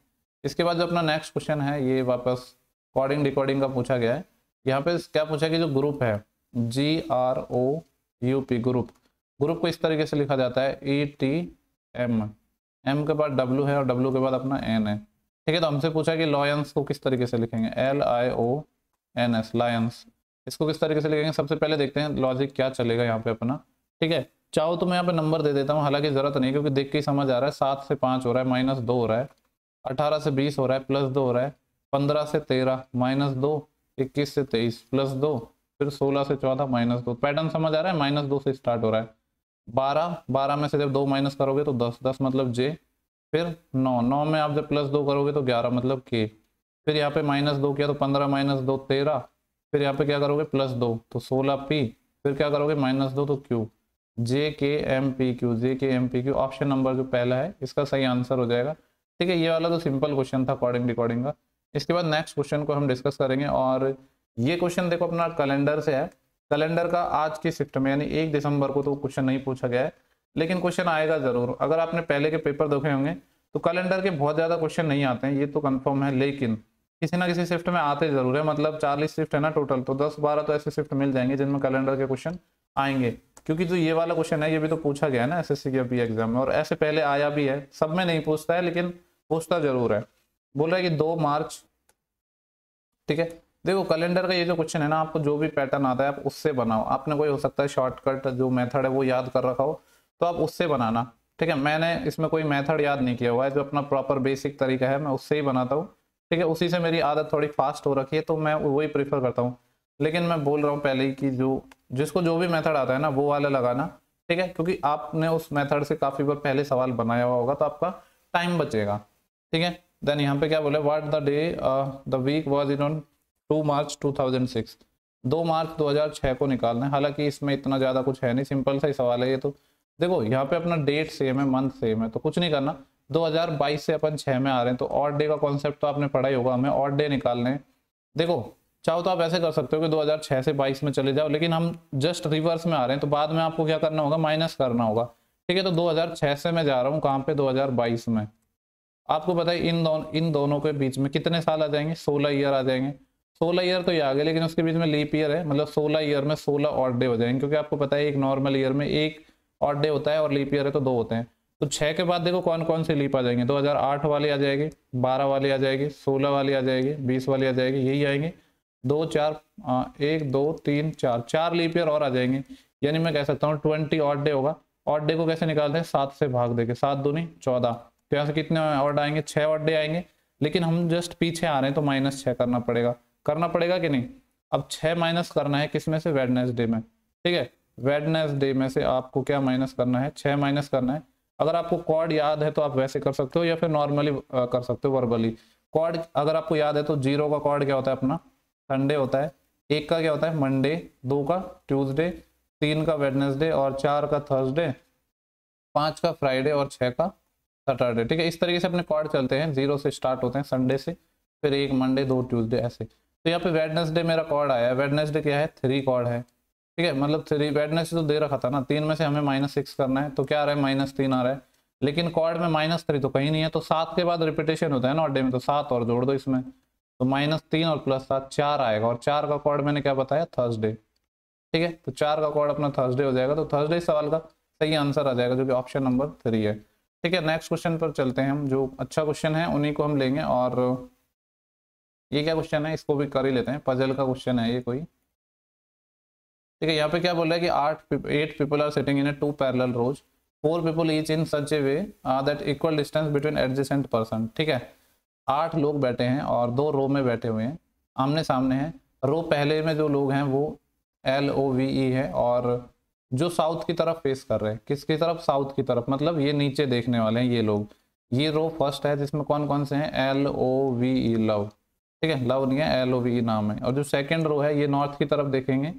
इसके बाद जो अपना नेक्स्ट क्वेश्चन है, ये वापस कोडिंग डिकोडिंग का पूछा गया है। यहाँ पे क्या पूछा कि जो ग्रुप है GROUP, ग्रुप को इस तरीके से लिखा जाता है ETM, M के बाद W है और W के बाद अपना N है। ठीक है, तो हमसे पूछा कि लॉयंस को किस तरीके से लिखेंगे, LIONS, लायंस, इसको किस तरीके से लिखेंगे। सबसे पहले देखते हैं लॉजिक क्या चलेगा यहाँ पे अपना। ठीक है, चाहो तो मैं यहाँ पे नंबर दे देता हूँ, हालांकि जरूरत नहीं क्योंकि देख के ही समझ आ रहा है। 7 से 5 हो रहा है, -2 हो रहा है, 18 से 20 हो रहा है, +2 हो रहा है, 15 से 13 -2, 21 से 23 +2, फिर 16 से 14 -2। पैटर्न समझ आ रहा है, -2 से स्टार्ट हो रहा है। 12 में से जब 2 माइनस करोगे तो 10 मतलब J, फिर 9 में आप जब +2 करोगे तो 11 मतलब K, फिर यहाँ पे -2 किया तो 15 -2 13, फिर यहाँ पे क्या करोगे +2 तो 16 P, फिर क्या करोगे -2 तो Q, JKMPQ, ऑप्शन नंबर जो पहला है इसका सही आंसर हो जाएगा। ठीक है, ये वाला तो सिंपल क्वेश्चन था कोडिंग डिकोडिंग का। इसके बाद नेक्स्ट क्वेश्चन को हम डिस्कस करेंगे, और ये क्वेश्चन देखो अपना कैलेंडर से है। कैलेंडर का आज की शिफ्ट में यानी 1 दिसंबर को तो क्वेश्चन नहीं पूछा गया है, लेकिन क्वेश्चन आएगा जरूर। अगर आपने पहले के पेपर देखे होंगे तो कैलेंडर के बहुत ज्यादा क्वेश्चन नहीं आते हैं, ये तो कंफर्म है, लेकिन किसी ना किसी शिफ्ट में आते जरूर है। मतलब 40 शिफ्ट है ना टोटल, तो 10-12 तो ऐसे शिफ्ट मिल जाएंगे जिनमें कैलेंडर के क्वेश्चन आएंगे, क्योंकि जो ये वाला क्वेश्चन है ये भी तो पूछा गया है ना SSC के अभी एग्जाम में, और ऐसे पहले आया भी है। सब में नहीं पूछता है लेकिन पूछता जरूर है। बोल रहा है कि 2 मार्च। ठीक है, देखो कैलेंडर का ये जो क्वेश्चन है ना, आपको जो भी पैटर्न आता है आप उससे बनाओ। आपने कोई हो सकता है शॉर्टकट जो मेथड है वो याद कर रखा हो, तो आप उससे बनाना। ठीक है, मैंने इसमें कोई मेथड याद नहीं किया हुआ है, जो अपना प्रॉपर बेसिक तरीका है मैं उससे ही बनाता हूँ। ठीक है, उसी से मेरी आदत थोड़ी फास्ट हो रखी है तो मैं वही प्रीफर करता हूँ। लेकिन मैं बोल रहा हूँ पहले ही कि जिसको जो भी मेथड आता है ना वो वाला लगाना। ठीक है, क्योंकि आपने उस मेथड से काफी बार पहले सवाल बनाया हुआ होगा तो आपका टाइम बचेगा। ठीक है, देन यहाँ पे क्या बोले, what the day the week was in on 2 मार्च 2006, 2 मार्च 2006 को निकालना है। हालांकि इसमें इतना ज़्यादा कुछ है नहीं, सिंपल सा ही सवाल है ये तो। देखो यहाँ पे अपना डेट सेम है, मंथ सेम है, तो कुछ नहीं करना। 2022 से अपन 6 में आ रहे हैं, तो ऑड डे का कॉन्सेप्ट तो आपने पढ़ा ही होगा, हमें ऑड डे निकालने हैं। देखो चाहो तो आप ऐसे कर सकते हो कि 2006 से 22 में चले जाओ, लेकिन हम जस्ट रिवर्स में आ रहे हैं तो बाद में आपको क्या करना होगा, माइनस करना होगा। ठीक है, तो 2006 से मैं जा रहा हूँ कहाँ पे, 2022 में। आपको पता है इन दोनों के बीच में कितने साल आ जाएंगे, 16 ईयर आ जाएंगे। 16 ईयर तो ये आ गए, लेकिन उसके बीच में लीप ईयर है, मतलब 16 ईयर में 16 ऑड डे हो जाएंगे, क्योंकि आपको पता है एक नॉर्मल ईयर में एक ऑड डे होता है और लीप ईयर है तो 2 होते हैं। तो 6 के बाद देखो कौन कौन से लीप आ जाएंगे, 2008 वाली आ जाएगी, 12 वाली आ जाएगी, 16 वाली आ जाएगी, 20 वाली आ जाएगी, यही आएंगे 2 4 1 2 3 4 लीप ईयर और आ जाएंगे। यानी मैं कह सकता हूँ 20 ऑड डे होगा। ऑड डे को कैसे निकालते हैं, 7 से भाग देके, 7 दूनी 14, तो यहाँ से कितने ऑड आएंगे, 6 ऑड डे आएंगे। लेकिन हम जस्ट पीछे आ रहे हैं तो -6 करना पड़ेगा कि नहीं। अब 6 माइनस करना है किस में से, वेडनेसडे में। ठीक है, वेडनेसडे में से आपको क्या माइनस करना है, 6 माइनस करना है। अगर आपको कॉर्ड याद है तो आप वैसे कर सकते हो, या फिर नॉर्मली कर सकते हो वर्बली। कॉर्ड अगर आपको याद है तो 0 का कॉर्ड क्या होता है अपना, संडे होता है। 1 का क्या होता है, मंडे। 2 का ट्यूसडे, 3 का वेडनेसडे और 4 का थर्सडे, 5 का फ्राइडे और 6 का सैटरडे। ठीक है, इस तरीके से अपने कॉर्ड चलते हैं, 0 से स्टार्ट होते हैं संडे से, फिर 1 मंडे, 2 ट्यूसडे, ऐसे। तो यहाँ पे वेडनेसडे मेरा कॉर्ड आया है। वेडनेसडे क्या है, 3 कॉर्ड है। ठीक है, मतलब 3 वेडनेसडे तो दे रखा था ना, 3 में से हमें -6 करना है, तो क्या आ रहा है, -3 आ रहा है। लेकिन कॉर्ड में -3 तो कहीं नहीं है, तो 7 के बाद रिपीटेशन होता है ना ऑड डे में, तो 7 और जोड़ दो इसमें, तो -3 और +7 4 आएगा। और 4 का कॉर्ड मैंने क्या बताया, थर्सडे। ठीक है, तो 4 का कॉर्ड अपना थर्सडे हो जाएगा, तो थर्सडे सवाल का सही आंसर आ जाएगा, जो कि ऑप्शन नंबर 3 है। ठीक है, नेक्स्ट क्वेश्चन पर चलते हैं हम। जो अच्छा क्वेश्चन है उन्हीं को हम लेंगे, और ये क्या क्वेश्चन है, इसको भी कर ही लेते हैं, पजल का क्वेश्चन है ये कोई। ठीक है, यहाँ पे क्या बोल रहा है कि 8 people are sitting in 2 parallel rows, 4 people each in such a way that equal distance between adjacent person. ठीक है, 8 लोग बैठे हैं और 2 रो में बैठे हुए हैं, आमने सामने हैं। रो पहले में जो लोग हैं वो LOVE है, और जो साउथ की तरफ फेस कर रहे हैं, किसकी तरफ, साउथ की तरफ, मतलब ये नीचे देखने वाले हैं ये लोग। ये रो फर्स्ट है जिसमें कौन कौन से हैं, LOVE लव। ठीक है, लव नहीं है, LOVE नाम है। और जो सेकंड रो है ये नॉर्थ की तरफ देखेंगे।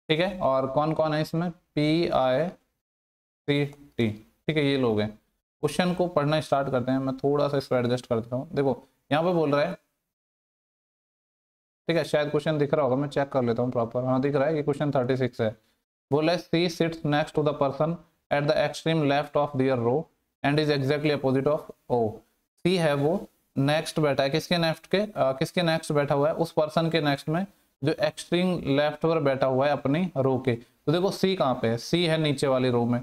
ठीक है, और कौन कौन है इसमें, PICT। ठीक है, ये लोग हैं। क्वेश्चन को पढ़ना स्टार्ट करते हैं, मैं थोड़ा सा इसको एडजस्ट कर देता हूँ। देखो यहाँ पे बोल रहा है, ठीक है, शायद क्वेश्चन दिख रहा होगा, मैं चेक कर लेता हूँ प्रॉपर। हाँ दिख रहा है, ये क्वेश्चन 36 है। बोला है C sits next to the person at the extreme left of their row and is exactly opposite of O. C है वो नेक्स्ट बैठा है, किसके नेक्स्ट के किसके नेक्स्ट बैठा हुआ है, उस पर्सन के नेक्स्ट में जो एक्सट्रीम लेफ्ट पर बैठा हुआ है अपनी रो के। तो देखो सी कहाँ पे है, सी है नीचे वाली रो में,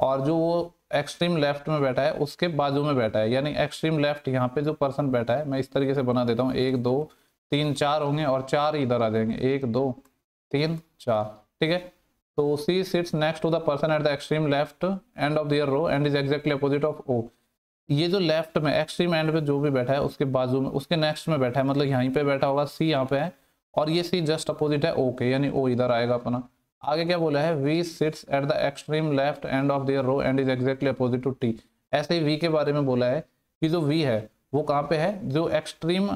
और जो वो एक्सट्रीम लेफ्ट में बैठा है उसके बाजू में बैठा है, यानी एक्सट्रीम लेफ्ट यहाँ पे जो पर्सन बैठा है, मैं इस तरीके से बना देता हूँ, 1 2 3 4 होंगे और 4 इधर आ जाएंगे, 1 2 3 4। ठीक है, तो C sits next to the person at the extreme left end of their row and is exactly opposite of O. ये जो लेफ्ट में एक्सट्रीम एंड पे जो भी बैठा है उसके बाजू में, उसके नेक्स्ट में बैठा है, मतलब यहीं पे बैठा होगा, सी यहाँ पे है, और ये सी जस्ट अपोजिट है ओ के, यानी ओ इधर आएगा अपना। आगे क्या बोला है, V sits at the extreme left end of their row and is exactly opposite to T. ऐसे ही वी के बारे में बोला है कि जो वी है वो कहाँ पे है, जो एक्सट्रीम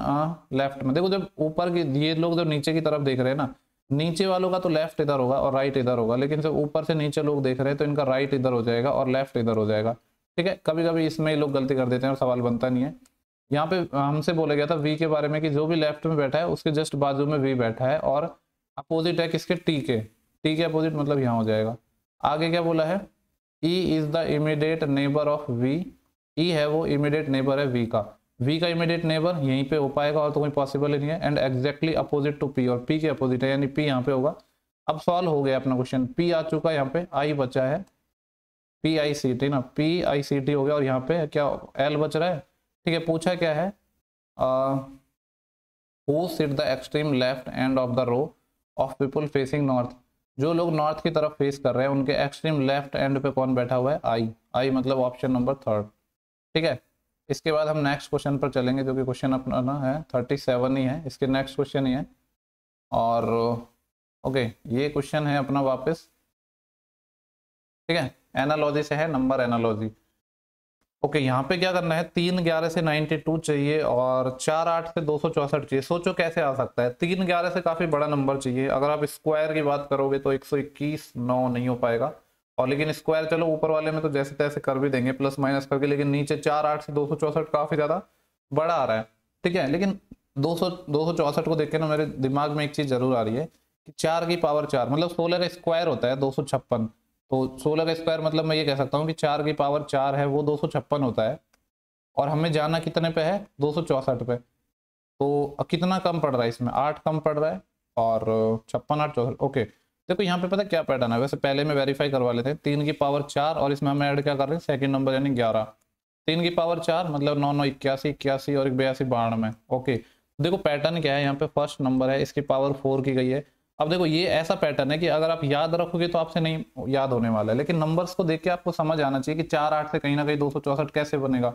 लेफ्ट में। देखो जब ऊपर की ये लोग जो नीचे की तरफ देख रहे हैं ना, नीचे वालों का तो लेफ्ट इधर होगा और राइट इधर होगा, लेकिन जब ऊपर से नीचे लोग देख रहे हैं तो इनका राइट इधर हो जाएगा और लेफ्ट इधर हो जाएगा। ठीक है, कभी कभी इसमें लोग गलती कर देते हैं और सवाल बनता नहीं है। यहाँ पे हमसे बोला गया था वी के बारे में कि जो भी लेफ्ट में बैठा है उसके जस्ट बाजू में वी बैठा है, और अपोजिट है किसके, टी के अपोजिट, मतलब यहाँ हो जाएगा। आगे क्या बोला है, E is the immediate neighbour of V. E है वो इमीडिएट नेबर है वी का, वी का इमीडिएट नेबर यहीं पे हो पाएगा और तो कोई पॉसिबल ही नहीं है। And exactly opposite to P, और पी के अपोजिट है, यानी पी यहाँ पे होगा। अब सॉल्व हो गया अपना क्वेश्चन, पी आ चुका है, यहाँ पे आई बचा है, PICT ना, PICT हो गया, और यहाँ पे क्या एल बच रहा है। ठीक है, पूछा क्या है, who sit the extreme left end of the row of people facing north. जो लोग नॉर्थ की तरफ फेस कर रहे हैं उनके एक्सट्रीम लेफ्ट एंड पे कौन बैठा हुआ है, आई मतलब ऑप्शन नंबर 3। ठीक है, इसके बाद हम नेक्स्ट क्वेश्चन पर चलेंगे, जो कि क्वेश्चन अपना है 37 ही है, इसके नेक्स्ट क्वेश्चन ही है। और ओके, ये क्वेश्चन है अपना वापस। ठीक है, एनालॉजी से है, नंबर एनालॉजी। ओके, यहाँ पे क्या करना है, 3 11 से 92 चाहिए और 4 8 से 264 चाहिए। सोचो कैसे आ सकता है, 3 11 से काफी बड़ा नंबर चाहिए। अगर आप स्क्वायर की बात करोगे तो 121 9 नहीं हो पाएगा, और लेकिन स्क्वायर चलो ऊपर वाले में तो जैसे तैसे कर भी देंगे प्लस माइनस करके, लेकिन नीचे 4 8 से 264 काफी ज्यादा बड़ा आ रहा है। ठीक है, लेकिन 264 को देख के ना मेरे दिमाग में एक चीज जरूर आ रही है कि 4 की पावर 4 मतलब 16 का स्क्वायर होता है 256। तो 16 का स्क्वायर मतलब मैं ये कह सकता हूँ कि 4 की पावर 4 है वो 256 होता है, और हमें जाना कितने पे है, 264 पे। तो कितना कम पड़ रहा है इसमें, 8 कम पड़ रहा है, और 56 8 64। ओके, देखो यहाँ पे पता क्या पैटर्न है, वैसे पहले में वेरीफाई करवा लेते हैं। 3 की पावर 4 और इसमें हम ऐड क्या कर रहे हैं, सेकंड नंबर यानी 11। 3 की पावर 4 मतलब 9 9 81 81 और 82 92। ओके, देखो पैटर्न क्या है, यहाँ पे फर्स्ट नंबर है, इसकी पावर 4 की गई है। अब देखो ये ऐसा पैटर्न है कि अगर आप याद रखोगे तो आपसे नहीं याद होने वाला है, लेकिन नंबर्स को देख के आपको समझ आना चाहिए कि 4 8 से कहीं ना कहीं 264 कैसे बनेगा।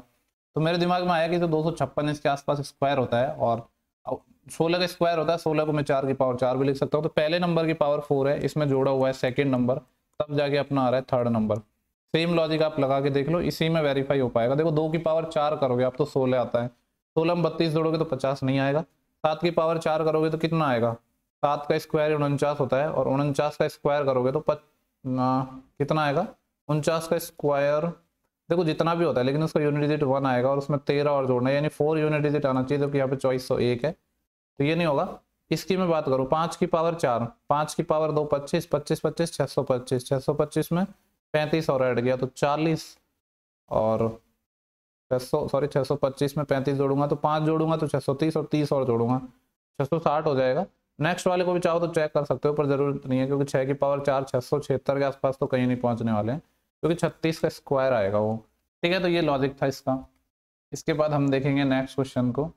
तो मेरे दिमाग में आया कि जो 256 इसके आसपास स्क्वायर होता है, और 16 का स्क्वायर होता है, 16 को मैं 4 की पावर 4 भी लिख सकता हूँ। तो पहले नंबर की पावर 4 है, इसमें जोड़ा हुआ है सेकेंड नंबर, तब जाके अपना आ रहा है थर्ड नंबर। सेम लॉजिक आप लगा के देख लो, इसी में वेरीफाई हो पाएगा। देखो 2 की पावर 4 करोगे आप तो 16 आता है, 16 में 32 जोड़ोगे तो 50 नहीं आएगा। 7 की पावर 4 करोगे तो कितना आएगा, 7 का स्क्वायर 49 होता है, और 49 का स्क्वायर करोगे तो कितना आएगा, 49 का स्क्वायर देखो जितना भी होता है, लेकिन उसका यूनिट डिजिट 1 आएगा, और उसमें 13 और जोड़ना है, यानी 4 यूनिट डिजिट आना चाहिए, जो कि यहाँ पे चॉइस 101 है, तो ये नहीं होगा। इसकी मैं बात करूँ 5 की पावर 4, 5 की पावर 2 25 25 25 625 625 में 35 और ऐड किया तो 40, और 600 सॉरी 625 में 35 जोड़ूंगा तो 5 जोड़ूंगा तो 630, और 30 और जोड़ूंगा 660 हो जाएगा। नेक्स्ट वाले को भी चाहो तो चेक कर सकते हो, पर जरूरत नहीं है, क्योंकि 6 की पावर 4 676 के आसपास तो कहीं नहीं पहुंचने वाले हैं, क्योंकि 36 का स्क्वायर आएगा वो। ठीक है, तो ये लॉजिक था इसका। इसके बाद हम देखेंगे नेक्स्ट क्वेश्चन को।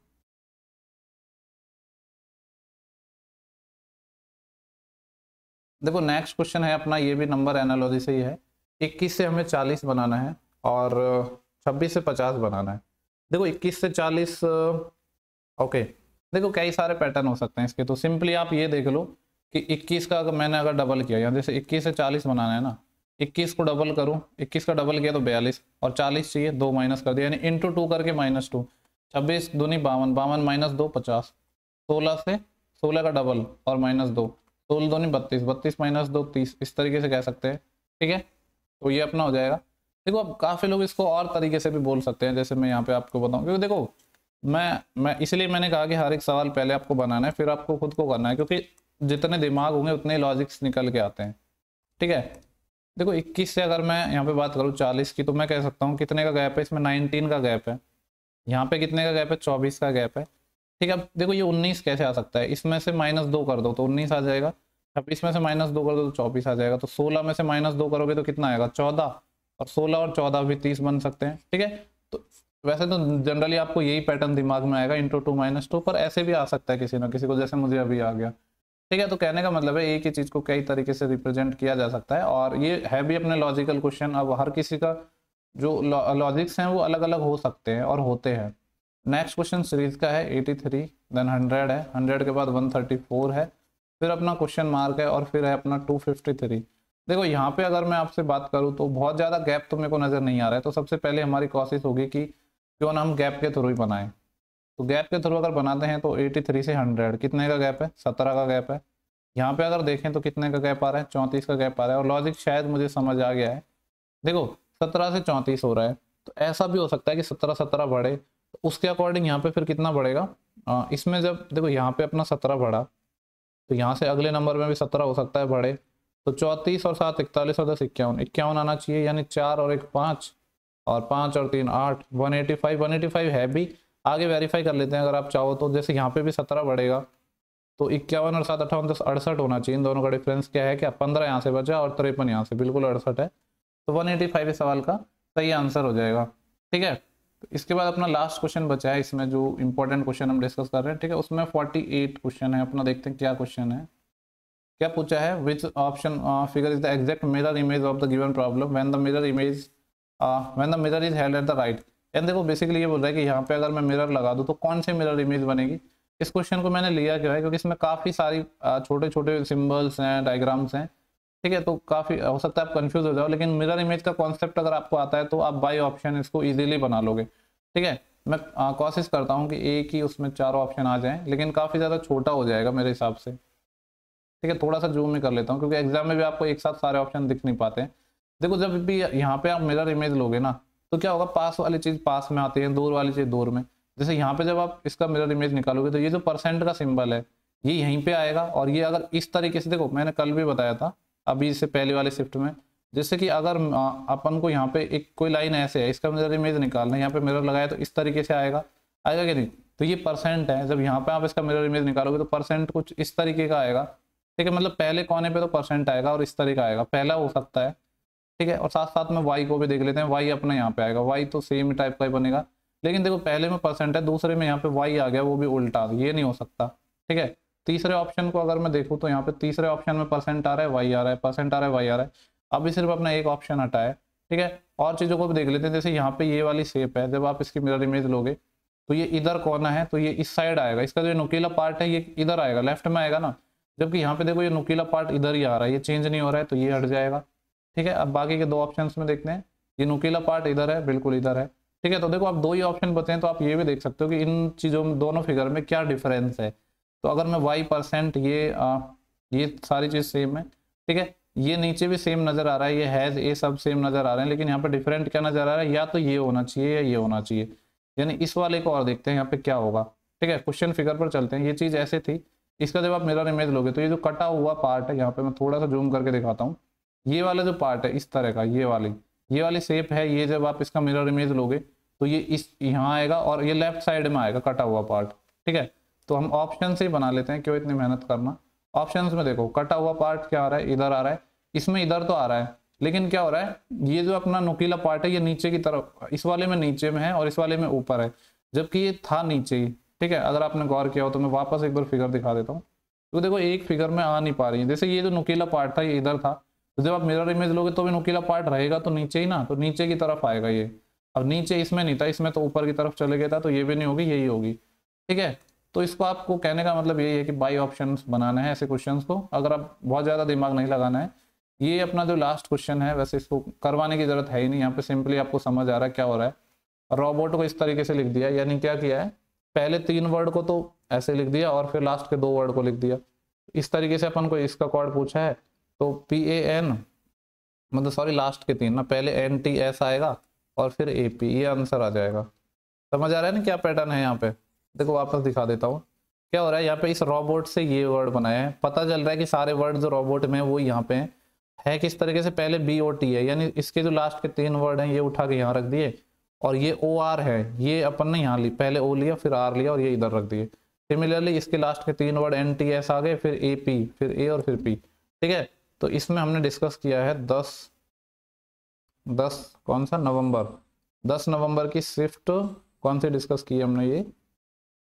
देखो नेक्स्ट क्वेश्चन है अपना, ये भी नंबर एनालॉजी से ही है। 21 से हमें 40 बनाना है और 26 से 50 बनाना है। देखो 21 से 40 ओके, देखो कई सारे पैटर्न हो सकते हैं इसके। तो सिंपली आप ये देख लो कि 21 का अगर मैंने डबल किया, या जैसे 21 से 40 बनाना है ना, 21 को डबल करूँ, 21 का डबल किया तो 42, और 40 चाहिए, 2 माइनस कर दिया, यानी इंटू 2 करके -2, 26 दूनी 52, 52 -2 50, 16 से 16 का डबल और -2, 16 दूनी 32, 32 -2 30, इस तरीके से कह सकते हैं। ठीक है, तो ये अपना हो जाएगा। देखो अब काफ़ी लोग इसको और तरीके से भी बोल सकते हैं, जैसे मैं यहाँ पे आपको बताऊँ, क्योंकि देखो मैं इसलिए मैंने कहा कि हर एक सवाल पहले आपको बनाना है, फिर आपको खुद को करना है, क्योंकि जितने दिमाग होंगे उतने लॉजिक्स निकल के आते हैं। ठीक है, देखो 21 से अगर मैं यहाँ पे बात करूँ 40 की, तो मैं कह सकता हूँ कितने का गैप है इसमें, 19 का गैप है। यहाँ पे कितने का गैप है, 24 का गैप है। ठीक है, अब देखो ये 19 कैसे आ सकता है, इसमें से -2 कर दो तो 19 आ जाएगा, 26 में से -2 कर दो तो 24 आ जाएगा, तो 16 में से -2 करोगे तो कितना आएगा, 14, और 16 और 14 भी 30 बन सकते हैं। ठीक है, तो वैसे तो जनरली आपको यही पैटर्न दिमाग में आएगा, इंटू 2 -2, पर ऐसे भी आ सकता है किसी ना किसी को, जैसे मुझे अभी आ गया। ठीक है, तो कहने का मतलब है एक ही चीज को कई तरीके से रिप्रेजेंट किया जा सकता है, और ये है भी अपने लॉजिकल क्वेश्चन। अब हर किसी का जो लॉजिक्स हैं वो अलग अलग हो सकते हैं और होते हैं। नेक्स्ट क्वेश्चन सीरीज का है 83, देन 100 है, 100 के बाद 134 है, फिर अपना क्वेश्चन मार्क है, और फिर है अपना 253। देखो यहाँ पे अगर मैं आपसे बात करूँ तो बहुत ज़्यादा गैप तो मेरे को नज़र नहीं आ रहा है, तो सबसे पहले हमारी कोशिश होगी कि क्यों ना हम गैप के थ्रू ही बनाएं। तो गैप के थ्रू अगर बनाते हैं तो 83 से 100 कितने का गैप है, 17 का गैप है। यहाँ पे अगर देखें तो कितने का गैप आ रहा है, 34 का गैप आ रहा है, और लॉजिक शायद मुझे समझ आ गया है। देखो 17 से 34 हो रहा है, तो ऐसा भी हो सकता है कि 17 बढ़े, तो उसके अकॉर्डिंग यहाँ पे फिर कितना बढ़ेगा, इसमें जब देखो यहाँ पे अपना 17 बढ़ा, तो यहाँ से अगले नंबर में भी 17 हो सकता है बढ़े, तो 34 और 7 41 और 10 51, 51 आना चाहिए, यानी 4 और 1 5, और 5 और 3 8, 185 है भी। आगे वेरीफाई कर लेते हैं अगर आप चाहो तो, जैसे यहाँ पे भी 17 बढ़ेगा, तो 51 और 7 58 10 68 होना चाहिए। इन दोनों का डिफरेंस क्या है, क्या 15 यहाँ से बचा और 53 यहाँ से, बिल्कुल 68 है, तो 185 इस सवाल का सही आंसर हो जाएगा। ठीक है, तो इसके बाद अपना लास्ट क्वेश्चन बचा है इसमें, जो इंपॉर्टेंट क्वेश्चन हम डिस्कस कर रहे हैं। ठीक है, उसमें 48 क्वेश्चन है अपना, देखते हैं क्या क्वेश्चन है। क्या पूछा है, which option figure is the exact mirror image of the given problem when the mirror image when the mirror is held at the right. And देखो बेसिकली ये बोल रहा है कि यहाँ पे अगर मैं मिरर लगा दूँ तो कौन सी मिरर इमेज बनेगी। इस क्वेश्चन को मैंने लिया क्यों है, क्योंकि इसमें काफ़ी सारी छोटे छोटे सिम्बल्स हैं, डायग्राम्स हैं। ठीक है, तो काफ़ी हो सकता है आप कंफ्यूज हो जाओ, लेकिन मिरर इमेज का कॉन्सेप्ट अगर आपको आता है तो आप बाई ऑप्शन इसको इजीली बना लोगे। ठीक है, मैं कोशिश करता हूँ कि एक ही उसमें चारों ऑप्शन आ जाएं, लेकिन काफ़ी ज़्यादा छोटा हो जाएगा मेरे हिसाब से। ठीक है, थोड़ा सा जूम ही कर लेता हूँ, क्योंकि एग्जाम में भी आपको एक साथ सारे ऑप्शन दिख नहीं पाते हैं। देखो जब भी यहाँ पे आप मिरर इमेज लोगे ना, तो क्या होगा, पास वाली चीज़ पास में आती है, दूर वाली चीज़ दूर में। जैसे यहाँ पे जब आप इसका मिरर इमेज निकालोगे तो ये जो परसेंट का सिंबल है ये यहीं पे आएगा, और ये अगर इस तरीके से, देखो मैंने कल भी बताया था अभी इससे पहले वाली शिफ्ट में, जैसे कि अगर अपन को यहाँ पे एक कोई लाइन ऐसे है, इसका मिरर इमेज निकालना है, यहाँ पे मिरर लगाया तो इस तरीके से आएगा, आएगा कि नहीं। तो ये परसेंट है, जब यहाँ पे आप इसका मिरर इमेज निकालोगे तो परसेंट कुछ इस तरीके का आएगा। ठीक है, मतलब पहले कोने पे तो परसेंट आएगा और इस तरह का आएगा, पहला हो सकता है। ठीक है, और साथ साथ में वाई को भी देख लेते हैं, वाई अपना यहाँ पे आएगा, वाई तो सेम टाइप का ही बनेगा, लेकिन देखो पहले में परसेंट है, दूसरे में यहाँ पे वाई आ गया, वो भी उल्टा, ये नहीं हो सकता। ठीक है, तीसरे ऑप्शन को अगर मैं देखूँ तो यहाँ पे तीसरे ऑप्शन में परसेंट आ रहा है, वाई आ रहा है, परसेंट आ रहा है, वाई आ रहा है। अभी सिर्फ अपना एक ऑप्शन हटा है। ठीक है, और चीज़ों को भी देख लेते हैं, जैसे यहाँ पे ये वाली शेप है, जब आप इसकी मिरर इमेज लोगे तो ये इधर कोना है, तो ये इस साइड आएगा, इसका जो नुकीला पार्ट है ये इधर आएगा, लेफ्ट में आएगा ना, जबकि यहाँ पे देखो ये नुकीला पार्ट इधर ही आ रहा है, ये चेंज नहीं हो रहा है, तो ये हट जाएगा। ठीक है, अब बाकी के दो ऑप्शंस में देखते हैं, ये नुकीला पार्ट इधर है, बिल्कुल इधर है। ठीक है, तो देखो आप दो ही ऑप्शन बचे हैं, तो आप ये भी देख सकते हो कि इन चीज़ों में, दोनों फिगर में क्या डिफरेंस है। तो अगर मैं वाई परसेंट, ये सारी चीज़ सेम है। ठीक है, ये नीचे भी सेम नज़र आ रहा है, ये हैज़, ये सब सेम नज़र आ रहे हैं, लेकिन यहाँ पे डिफरेंट क्या नज़र आ रहा है, या तो ये होना चाहिए या ये होना चाहिए, यानी इस वाले को और देखते हैं यहाँ पे क्या होगा। ठीक है, क्वेश्चन फिगर पर चलते हैं, ये चीज़ ऐसे थी, इसका जब आप मिरर इमेज लोगे तो ये जो कटा हुआ पार्ट है, यहाँ पे मैं थोड़ा सा जूम करके दिखाता हूँ, ये वाला जो पार्ट है इस तरह का, ये वाली शेप है, ये जब आप इसका मिरर इमेज लोगे तो ये इस यहाँ आएगा, और ये लेफ्ट साइड में आएगा कटा हुआ पार्ट। ठीक है, तो हम ऑप्शन से ही बना लेते हैं, क्यों इतनी मेहनत करना। ऑप्शंस में देखो कटा हुआ पार्ट क्या आ रहा है, इधर आ रहा है, इसमें इधर तो आ रहा है, लेकिन क्या हो रहा है, ये जो अपना नुकीला पार्ट है ये नीचे की तरफ, इस वाले में नीचे में है और इस वाले में ऊपर है, जबकि ये था नीचे ही। ठीक है, अगर आपने गौर किया हो तो मैं वापस एक बार फिगर दिखा देता हूँ। तो देखो एक फिगर में आ नहीं पा रही है। जैसे ये जो नुकीला पार्ट था ये इधर था, तो जब आप मिरर इमेज लोगे तो भी नुकीला पार्ट रहेगा तो नीचे ही ना, तो नीचे की तरफ आएगा ये। अब नीचे इसमें नहीं था, इसमें तो ऊपर की तरफ चले गया था, तो ये भी नहीं होगी, यही होगी। ठीक है, तो इसको आपको कहने का मतलब यही है कि बाई ऑप्शंस बनाने हैं ऐसे क्वेश्चंस को, अगर आप बहुत ज़्यादा दिमाग नहीं लगाना है। ये अपना जो लास्ट क्वेश्चन है, वैसे इसको करवाने की जरूरत है ही नहीं, यहाँ पे सिंपली आपको समझ आ रहा है क्या हो रहा है। रोबोट को इस तरीके से लिख दिया, यानी क्या किया है, पहले 3 वर्ड को तो ऐसे लिख दिया और फिर लास्ट के 2 वर्ड को लिख दिया। इस तरीके से अपन को इसका कोड पूछा है, तो PAN मतलब सॉरी लास्ट के 3 ना, पहले NTS आएगा और फिर AP, ये आंसर आ जाएगा। समझ आ रहा है ना क्या पैटर्न है यहाँ पे। देखो वापस दिखा देता हूँ क्या हो रहा है। यहाँ पे इस रोबोट से ये वर्ड बनाया है, पता चल रहा है कि सारे वर्ड जो रोबोट में वो यहाँ पे है किस तरीके से, पहले BOT है, यानी इसके जो लास्ट के 3 वर्ड हैं ये उठा के यहाँ रख दिए, और ये OR है, ये अपन ने यहाँ ली, पहले O लिया फिर R लिया और ये इधर रख दिए। सिमिलरली इसके लास्ट के 3 वर्ड NTS आ गए, फिर AP, फिर A और फिर P। ठीक है, तो इसमें हमने डिस्कस किया है 10 कौन सा नवंबर, 10 नवंबर की शिफ्ट कौन सी डिस्कस की हमने, ये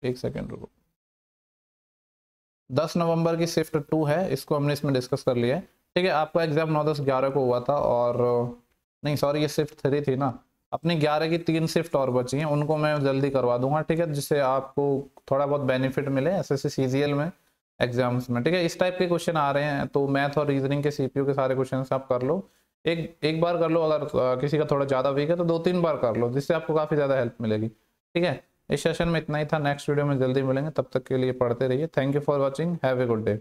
एक सेकेंड रुको, 10 नवंबर की शिफ्ट 2 है, इसको हमने इसमें डिस्कस कर लिया है। ठीक है, आपका एग्जाम 9, 10, 11 को हुआ था, और नहीं सॉरी ये शिफ्ट 3 थी ना, अपनी 11 की 3 शिफ्ट और बची हैं, उनको मैं जल्दी करवा दूंगा। ठीक है, जिससे आपको थोड़ा बहुत बेनिफिट मिले SSC CGL में एग्जाम्स में। ठीक है, इस टाइप के क्वेश्चन आ रहे हैं, तो मैथ और रीजनिंग के CPU के सारे क्वेश्चन आप कर लो, एक बार कर लो, अगर किसी का थोड़ा ज़्यादा वीक है तो 2-3 बार कर लो, जिससे आपको काफ़ी ज़्यादा हेल्प मिलेगी। ठीक है, इस सेशन में इतना ही था, नेक्स्ट वीडियो में जल्दी मिलेंगे, तब तक के लिए पढ़ते रहिए। Thank you for watching, have a good day.